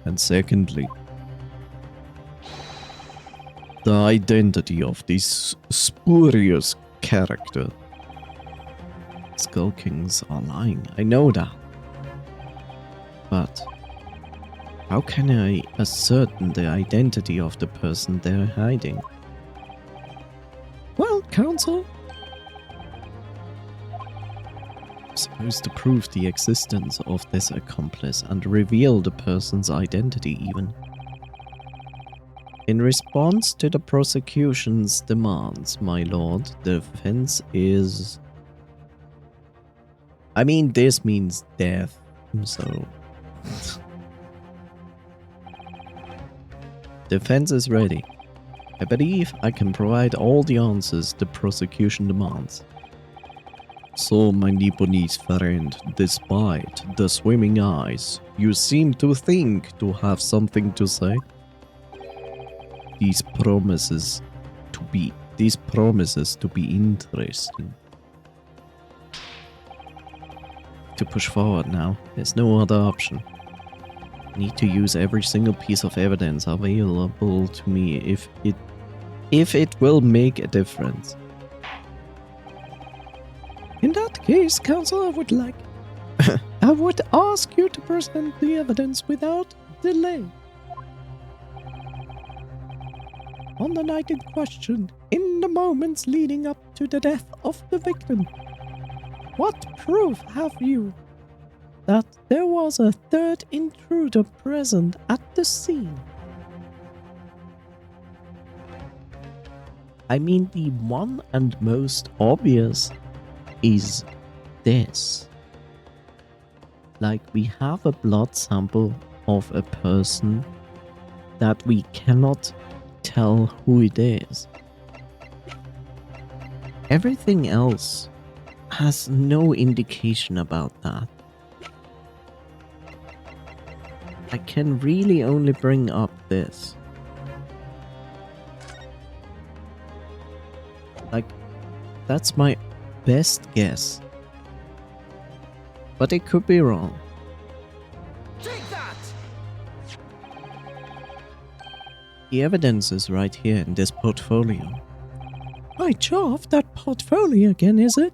And secondly, the identity of this spurious character. Skull Kings are lying, I know that. But how can I ascertain the identity of the person they're hiding? Well, counsel, I'm supposed to prove the existence of this accomplice and reveal the person's identity even. In response to the prosecution's demands, my lord, the defense is... I mean, this means death, so... Defense is ready. I believe I can provide all the answers the prosecution demands. So, my Nipponese friend, despite the swimming eyes, you seem to think to have something to say? These promises to be interesting. To push forward now, there's no other option. I need to use every single piece of evidence available to me if it will make a difference. In that case, counsel, I would ask you to present the evidence without delay. On the night in question, in the moments leading up to the death of the victim, what proof have you that there was a third intruder present at the scene? I mean, the one and most obvious is this. Like, we have a blood sample of a person that we cannot tell who it is. Everything else has no indication about that. I can really only bring up this. Like, that's my best guess. But it could be wrong. Take that! The evidence is right here in this portfolio. By Jove, that portfolio again, is it?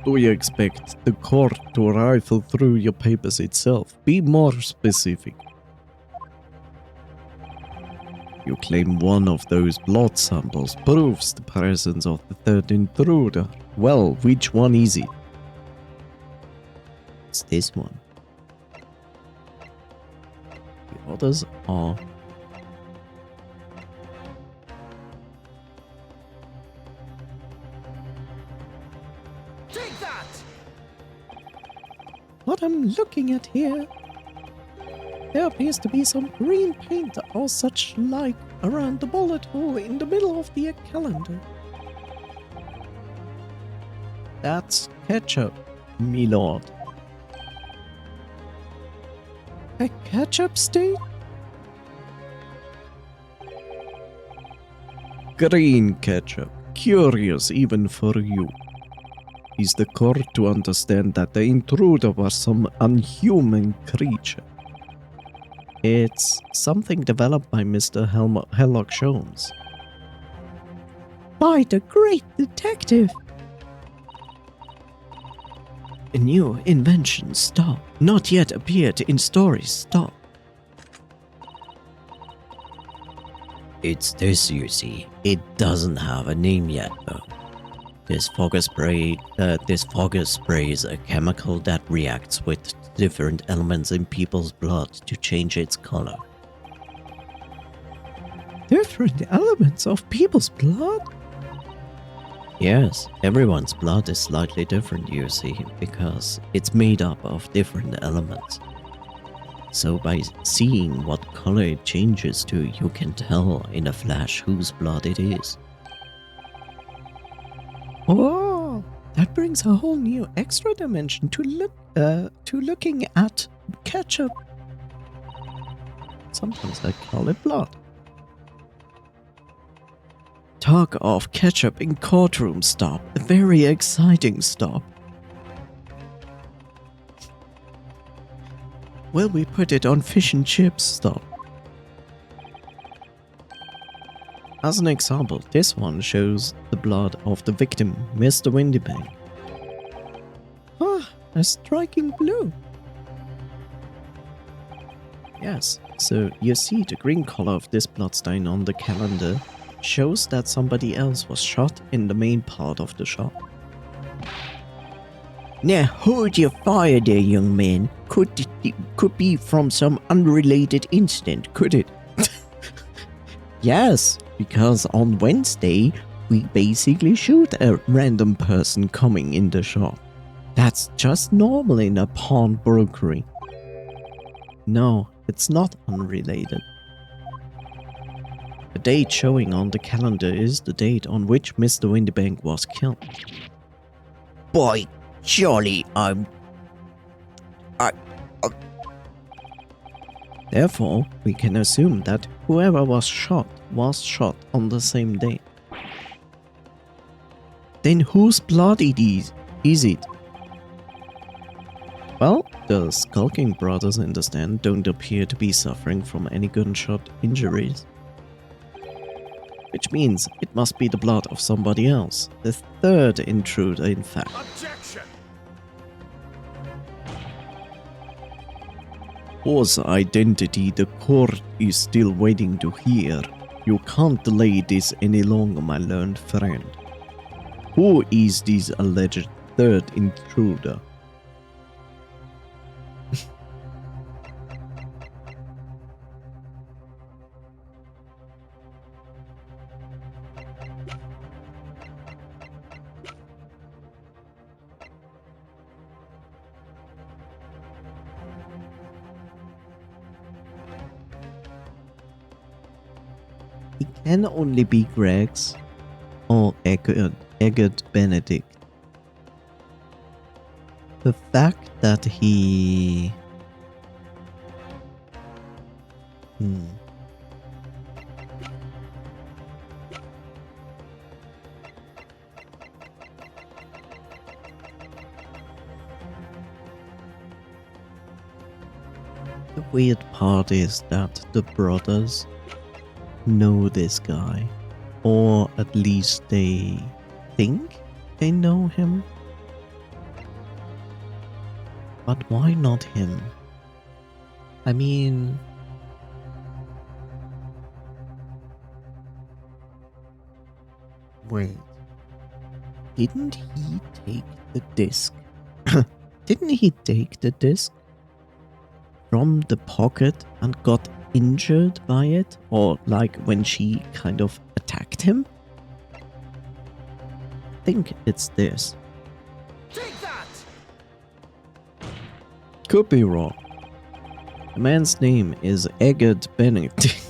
Do you expect the court to rifle through your papers itself? Be more specific. You claim one of those blood samples proves the presence of the third intruder. Well, which one is it? It's this one. The others are... Take that! What I'm looking at here, there appears to be some green paint or such like around the bullet hole in the middle of the calendar. That's ketchup, me lord. A ketchup stain? Green ketchup. Curious even for you. Is the court to understand that the intruder was some unhuman creature? It's something developed by Mr. Herlock Sholmes. By the great detective! A new invention, stop. Not yet appeared in stories, stop. It's this, you see. It doesn't have a name yet, though. This fogger spray is a chemical that reacts with different elements in people's blood to change its color. Different elements of people's blood? Yes, everyone's blood is slightly different, you see, because it's made up of different elements. So by seeing what color it changes to, you can tell in a flash whose blood it is. Oh, that brings a whole new extra dimension to looking at ketchup. Sometimes I call it blood. Talk of ketchup in courtroom stop. A very exciting stop. Will we put it on fish and chips stop? As an example, this one shows the blood of the victim, Mr. Windybank. Ah, a striking blue. Yes, so you see the green color of this bloodstain on the calendar shows that somebody else was shot in the main part of the shop. Now hold your fire there, young man. Could be from some unrelated incident, could it? Yes, because on Wednesday we basically shoot a random person coming in the shop. That's just normal in a pawnbrokery. No, it's not unrelated. The date showing on the calendar is the date on which Mr. Windybank was killed. Boy, surely Therefore, we can assume that whoever was shot on the same day. Then whose blood it is it? Well, the skulking brothers in the stand don't appear to be suffering from any gunshot injuries. Which means it must be the blood of somebody else, the third intruder in fact. Objection! whose identity the court is still waiting to hear. You can't delay this any longer, my learned friend. Who is this alleged third intruder? It can only be Greg's or Eggert Benedict. The fact that he... The weird part is that the brothers know this guy, or at least they think they know him. But why not him? I mean... Wait. Didn't he take the disc? Didn't he take the disc from the pocket and got injured by it? Or like when she kind of attacked him? I think it's this. Take that! Could be wrong. The man's name is Eggert Benedict.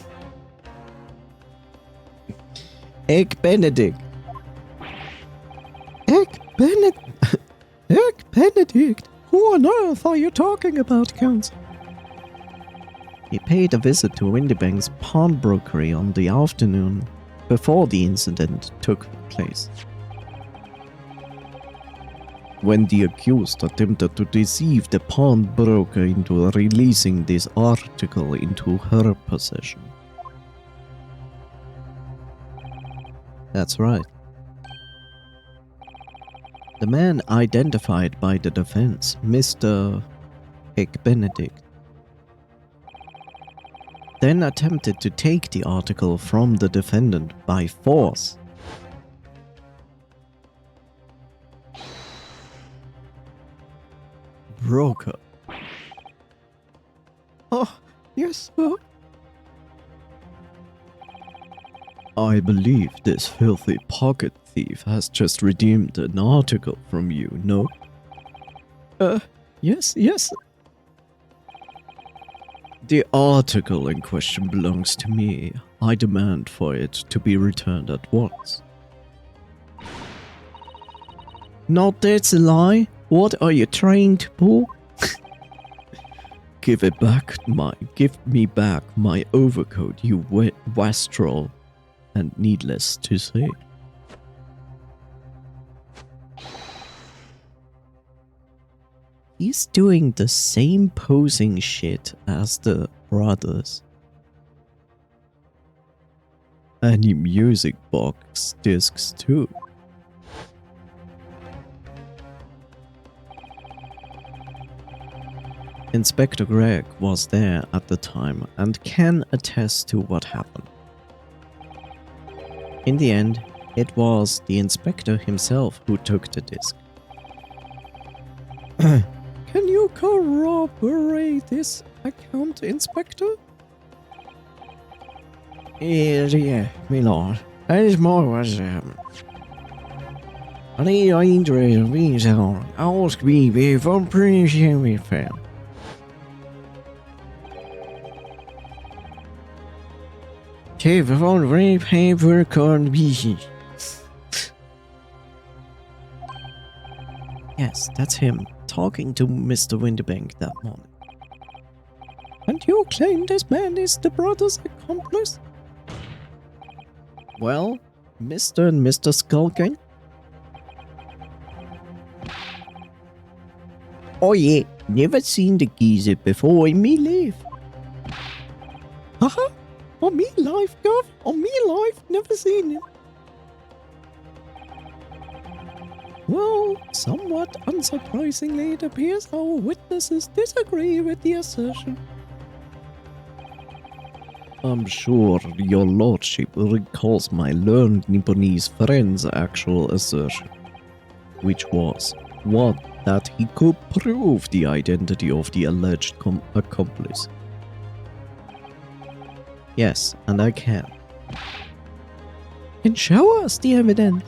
Egg Benedict. Egg Benedict. Egg Benedict. Who on earth are you talking about, Count? He paid a visit to Windybank's pawnbrokery on the afternoon before the incident took place. When the accused attempted to deceive the pawnbroker into releasing this article into her possession. That's right. The man identified by the defense, Mr. Benedict, then attempted to take the article from the defendant by force. Broker. Oh, yes, sir. I believe this filthy pocket thief has just redeemed an article from you, no? Yes. The article in question belongs to me. I demand for it to be returned at once. Not that's a lie. What are you trying to pull? Give me back my overcoat, you wastrel. And needless to say, he's doing the same posing shit as the brothers. Any music box discs too. Inspector Greg was there at the time and can attest to what happened. In the end, it was the inspector himself who took the disc. Can you corroborate this account, Inspector? Yeah, my lord. That is more what happened. I need interest being sound. I ask me if I'm pretty sure we found. Chief, I found very paper conditions. Yes, that's him, talking to Mr. Windybank that morning. And you claim this man is the brother's accomplice? Well, Mr. and Mr. Skullgang? Oh yeah, never seen the geezer before in me life. Haha, on me life, Gov, on me life, never seen him. Well, somewhat unsurprisingly, it appears our witnesses disagree with the assertion. I'm sure your lordship recalls my learned Nipponese friend's actual assertion, which was, what, that he could prove the identity of the alleged accomplice. Yes, and I can. And show us the evidence.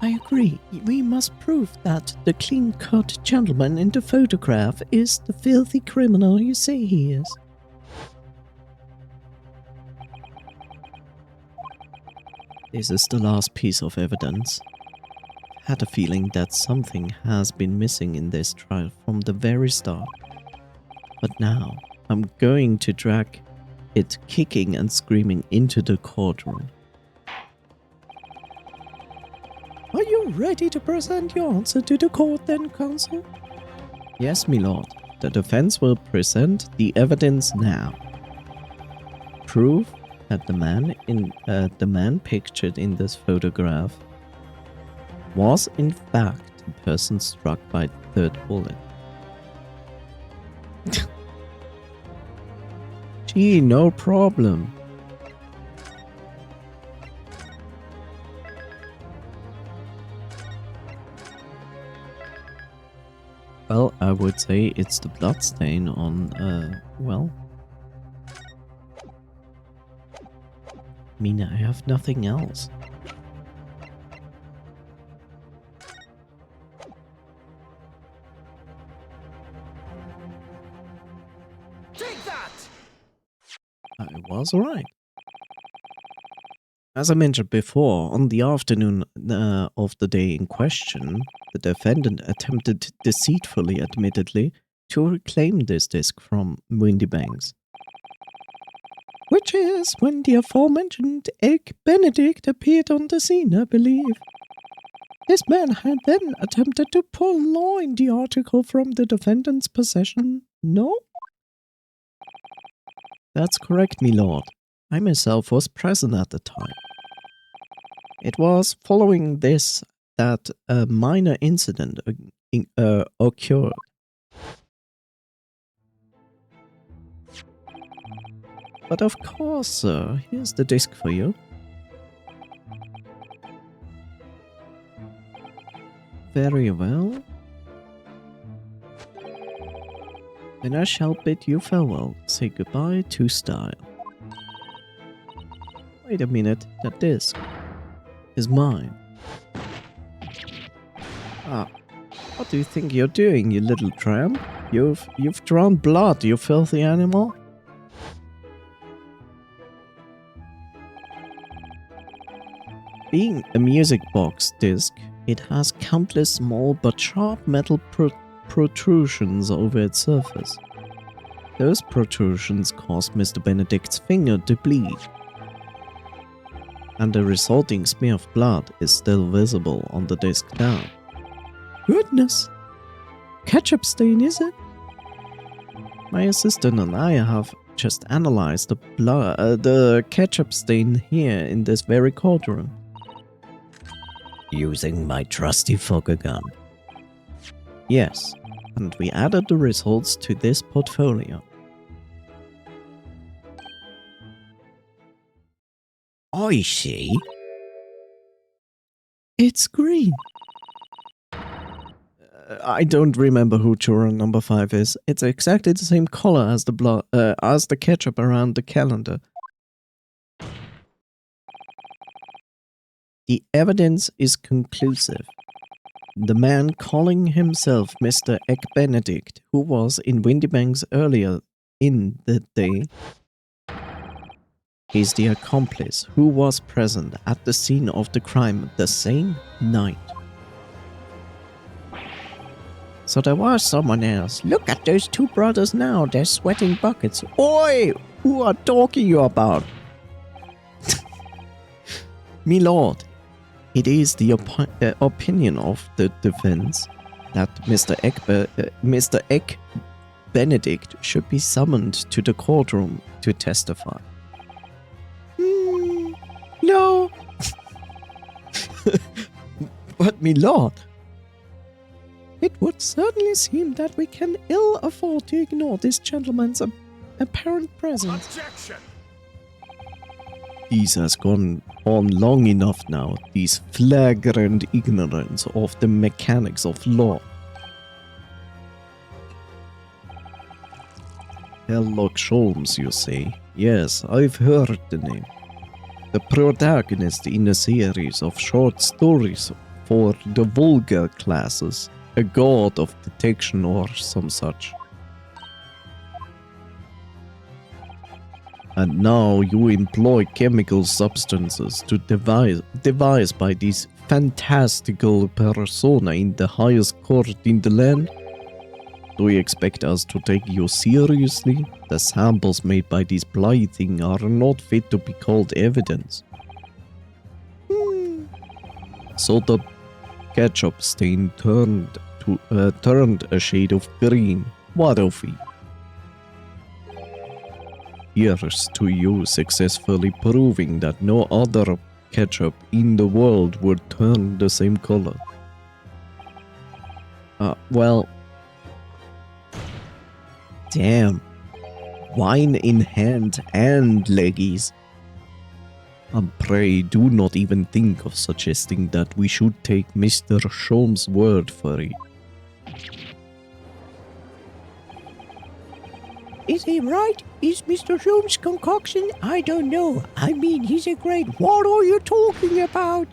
I agree. We must prove that the clean-cut gentleman in the photograph is the filthy criminal you say he is. This is the last piece of evidence. Had a feeling that something has been missing in this trial from the very start. But now, I'm going to drag it kicking and screaming into the courtroom. Are you ready to present your answer to the court then, counsel? Yes, my lord. The defense will present the evidence now. Proof that the man pictured in this photograph was in fact the person struck by the third bullet. Gee, no problem. Well, I would say it's the bloodstain on, well... I mean, I have nothing else. Take that! I was right. As I mentioned before, on the afternoon of the day in question, the defendant attempted deceitfully, admittedly, to reclaim this disc from Windy Banks. Which is when the aforementioned Egg Benedict appeared on the scene, I believe. This man had then attempted to purloin the article from the defendant's possession, no? That's correct, my lord. I myself was present at the time. It was following this that a minor incident occurred. But of course, sir, here's the disc for you. Very well. Then I shall bid you farewell. Say goodbye to style. Wait a minute, that disc is mine. Ah, what do you think you're doing, you little tramp? You've drawn blood, you filthy animal. Being a music box disc, it has countless small but sharp metal protrusions over its surface. Those protrusions caused Mr. Benedict's finger to bleed, and the resulting smear of blood is still visible on the disc now. Goodness! Ketchup stain, is it? My assistant and I have just analyzed the ketchup stain here in this very courtroom. Using my trusty Fogger gun. Yes, and we added the results to this portfolio. I see. It's green. I don't remember who juror number 5 is. It's exactly the same color as the ketchup around the calendar. The evidence is conclusive. The man calling himself Mr. Egg Benedict, who was in Windy Banks earlier in the day, is the accomplice who was present at the scene of the crime the same night. So there was someone else. Look at those two brothers now, they're sweating buckets. Oi! Who are talking you about? Me lord, it is the opinion of the defense that Mr. Egg Benedict should be summoned to the courtroom to testify. No. But me lord, it would certainly seem that we can ill afford to ignore this gentleman's apparent presence. Objection! This has gone on long enough now, this flagrant ignorance of the mechanics of law. Sherlock Holmes, you say? Yes, I've heard the name. The protagonist in a series of short stories for the vulgar classes, a god of detection or some such. And now you employ chemical substances to devise by this fantastical persona in the highest court in the land? Do you expect us to take you seriously? The samples made by this blighting are not fit to be called evidence. So the ketchup stain turned a shade of green. What of it? Here's to you successfully proving that no other ketchup in the world would turn the same color. Well... Damn. Wine in hand and leggies. And pray do not even think of suggesting that we should take Mr. Sholmes' word for it. Is he right? Is Mr. Sholmes' concoction? I don't know. I mean, he's a great... What are you talking about?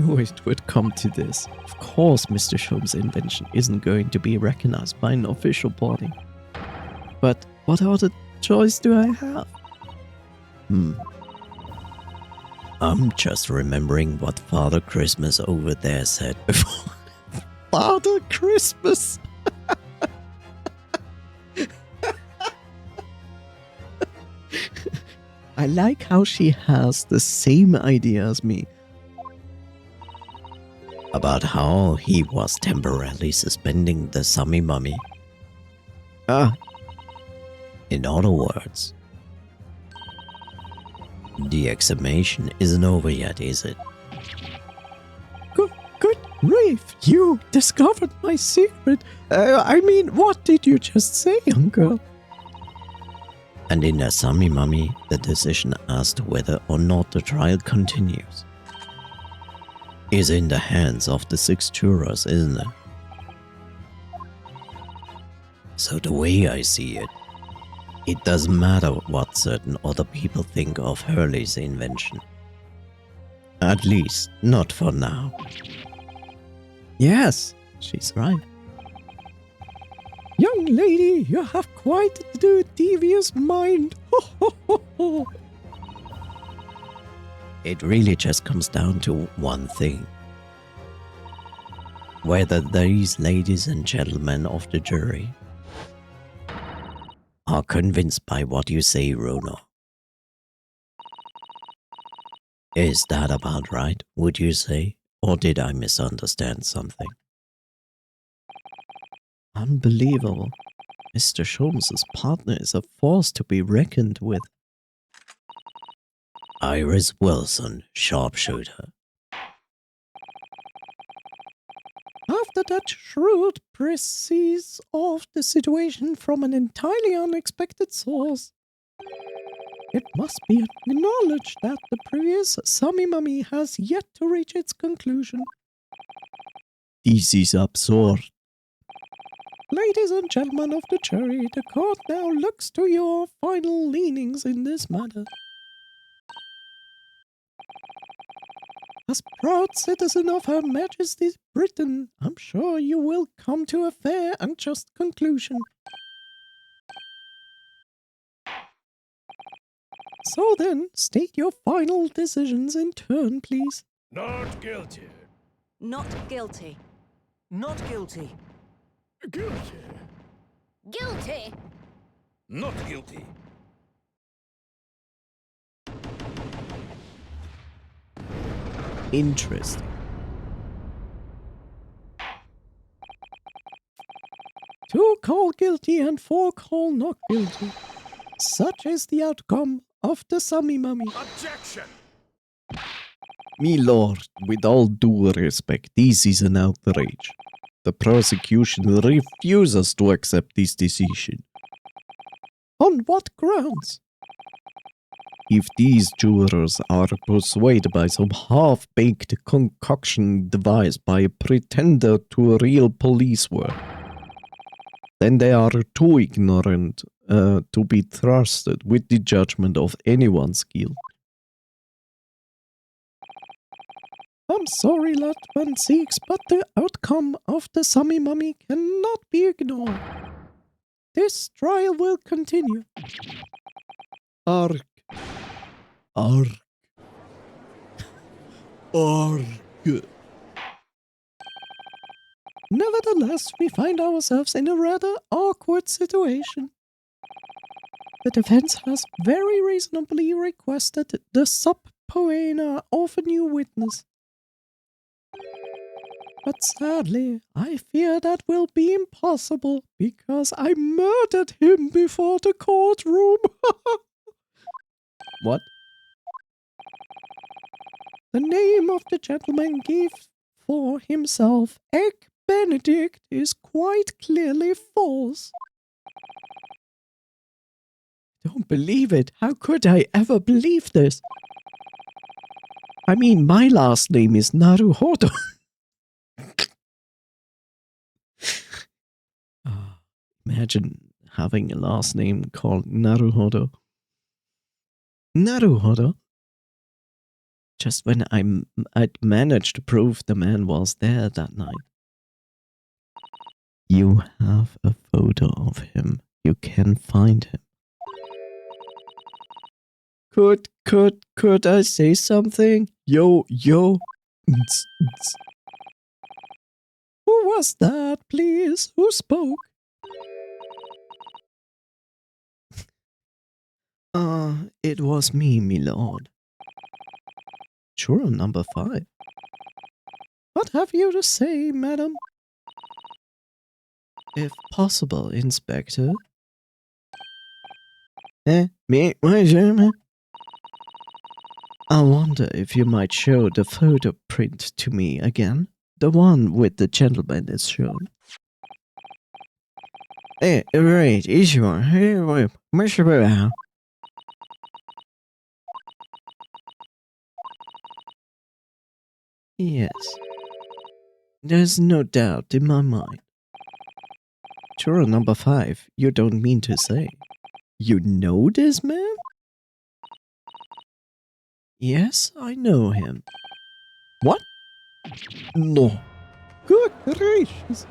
Knew it would come to this. Of course Mr. Sholmes' invention isn't going to be recognized by an official body. But what other choice do I have? I'm just remembering what Father Christmas over there said before. Father Christmas. I like how she has the same idea as me. About how he was temporarily suspending the Sami Mummy. Ah, In other words, the examination isn't over yet, is it? good grief, you discovered my secret. I mean, what did you just say, young girl? And in the Sami Mummy, the decision as to whether or not the trial continues is in the hands of the 6 jurors, isn't it? So the way I see it, it doesn't matter what certain other people think of Hurley's invention. At least, not for now. Yes, she's right. Young lady, you have quite the devious mind. It really just comes down to one thing. Whether these ladies and gentlemen of the jury are convinced by what you say, Runo. Is that about right, would you say? Or did I misunderstand something? Unbelievable. Mr. Sholmes' partner is a force to be reckoned with. Iris Wilson, sharpshooter. After that shrewd precis of the situation from an entirely unexpected source, it must be acknowledged that the previous Sami Mummy has yet to reach its conclusion. This is absurd. Ladies and gentlemen of the jury, the court now looks to your final leanings in this matter. As proud citizen of Her Majesty Britain, I'm sure you will come to a fair and just conclusion. So then, state your final decisions in turn, please. Not guilty. Not guilty. Not guilty. Guilty. Guilty! Not guilty. Interesting. 2 call guilty and 4 call not guilty. Such is the outcome of the Sami Mummy. Objection! Me lord, with all due respect, this is an outrage. The prosecution refuses to accept this decision. On what grounds? If these jurors are persuaded by some half-baked concoction devised by a pretender to real police work, then they are too ignorant to be trusted with the judgment of anyone's guilt. I'm sorry, Latman Six, but the outcome of the Sami Mummy cannot be ignored. This trial will continue. Arg. Arg. Arg. Nevertheless, we find ourselves in a rather awkward situation. The defense has very reasonably requested the sub poena of a new witness. But sadly, I fear that will be impossible because I murdered him before the courtroom. What? The name of the gentleman gave for himself, Egg Benedict, is quite clearly false. Don't believe it. How could I ever believe this? I mean, my last name is Naruhodo. Imagine having a last name called Naruhodo. Naruhodo? Just when I'd managed to prove the man was there that night. You have a photo of him. You can find him. Could I say something? Yo. Who was that, please? Who spoke? It was me, milord. Juror number 5. What have you to say, madam? If possible, Inspector. Me, I wonder if you might show the photo print to me again. The one with the gentleman is shown. Right, sure. Yes. There's no doubt in my mind. Juror number 5, you don't mean to say. You know this man? Yes, I know him. What? No. Good gracious.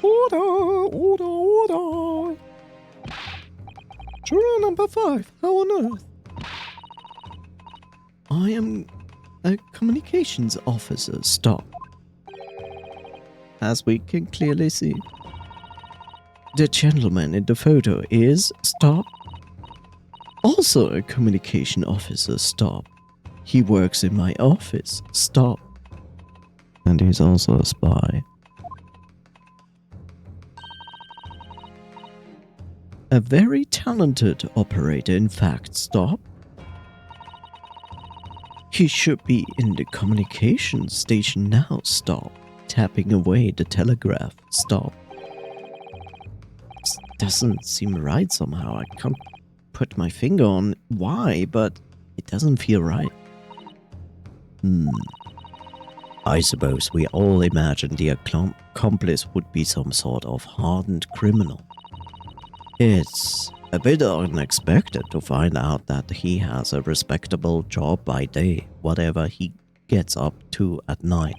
Order. Juror number 5, how on earth? I am a communications officer. Stop. As we can clearly see. The gentleman in the photo is... Stop. Also a communication officer. Stop. He works in my office. Stop. And he's also a spy. A very talented operator, in fact. Stop. He should be in the communication station now. Stop. Tapping away the telegraph. Stop. This doesn't seem right somehow. I can't put my finger on why, but it doesn't feel right. I suppose we all imagined the accomplice would be some sort of hardened criminal. It's a bit unexpected to find out that he has a respectable job by day, whatever he gets up to at night.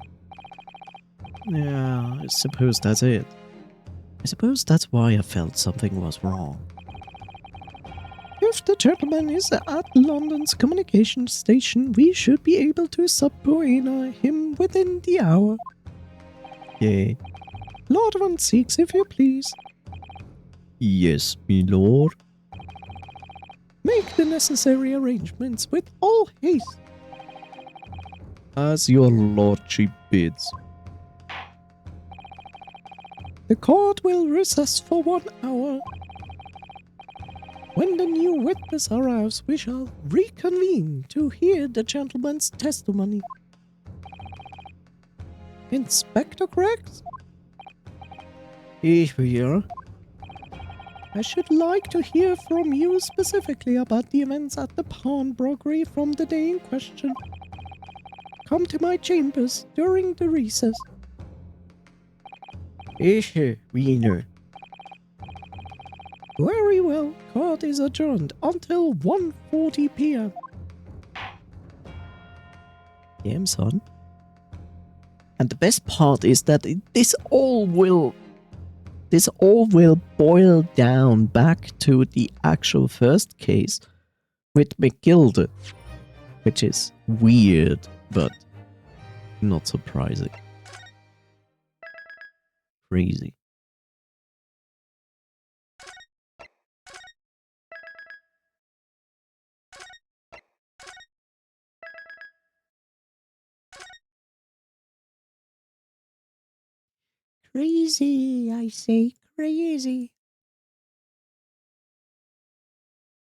Yeah, I suppose that's it. I suppose that's why I felt something was wrong. If the gentleman is at London's communication station, we should be able to subpoena him within the hour. Yay. Lord Von Seeks, if you please. Yes, my lord. Make the necessary arrangements with all haste. As your lordship bids. The court will recess for 1 hour. When the new witness arrives, we shall reconvene to hear the gentleman's testimony. Inspector Craggs? Here. I should like to hear from you specifically about the events at the pawnbrokery from the day in question. Come to my chambers during the recess. Wiener. Very well, court is adjourned until 1:40 p.m. Damn, son. And the best part is that this all will boil down back to the actual first case with McGilda, which is weird, but not surprising. Crazy. Crazy, I say, crazy.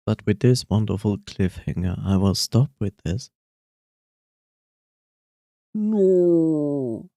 But with this wonderful cliffhanger, I will stop with this. No.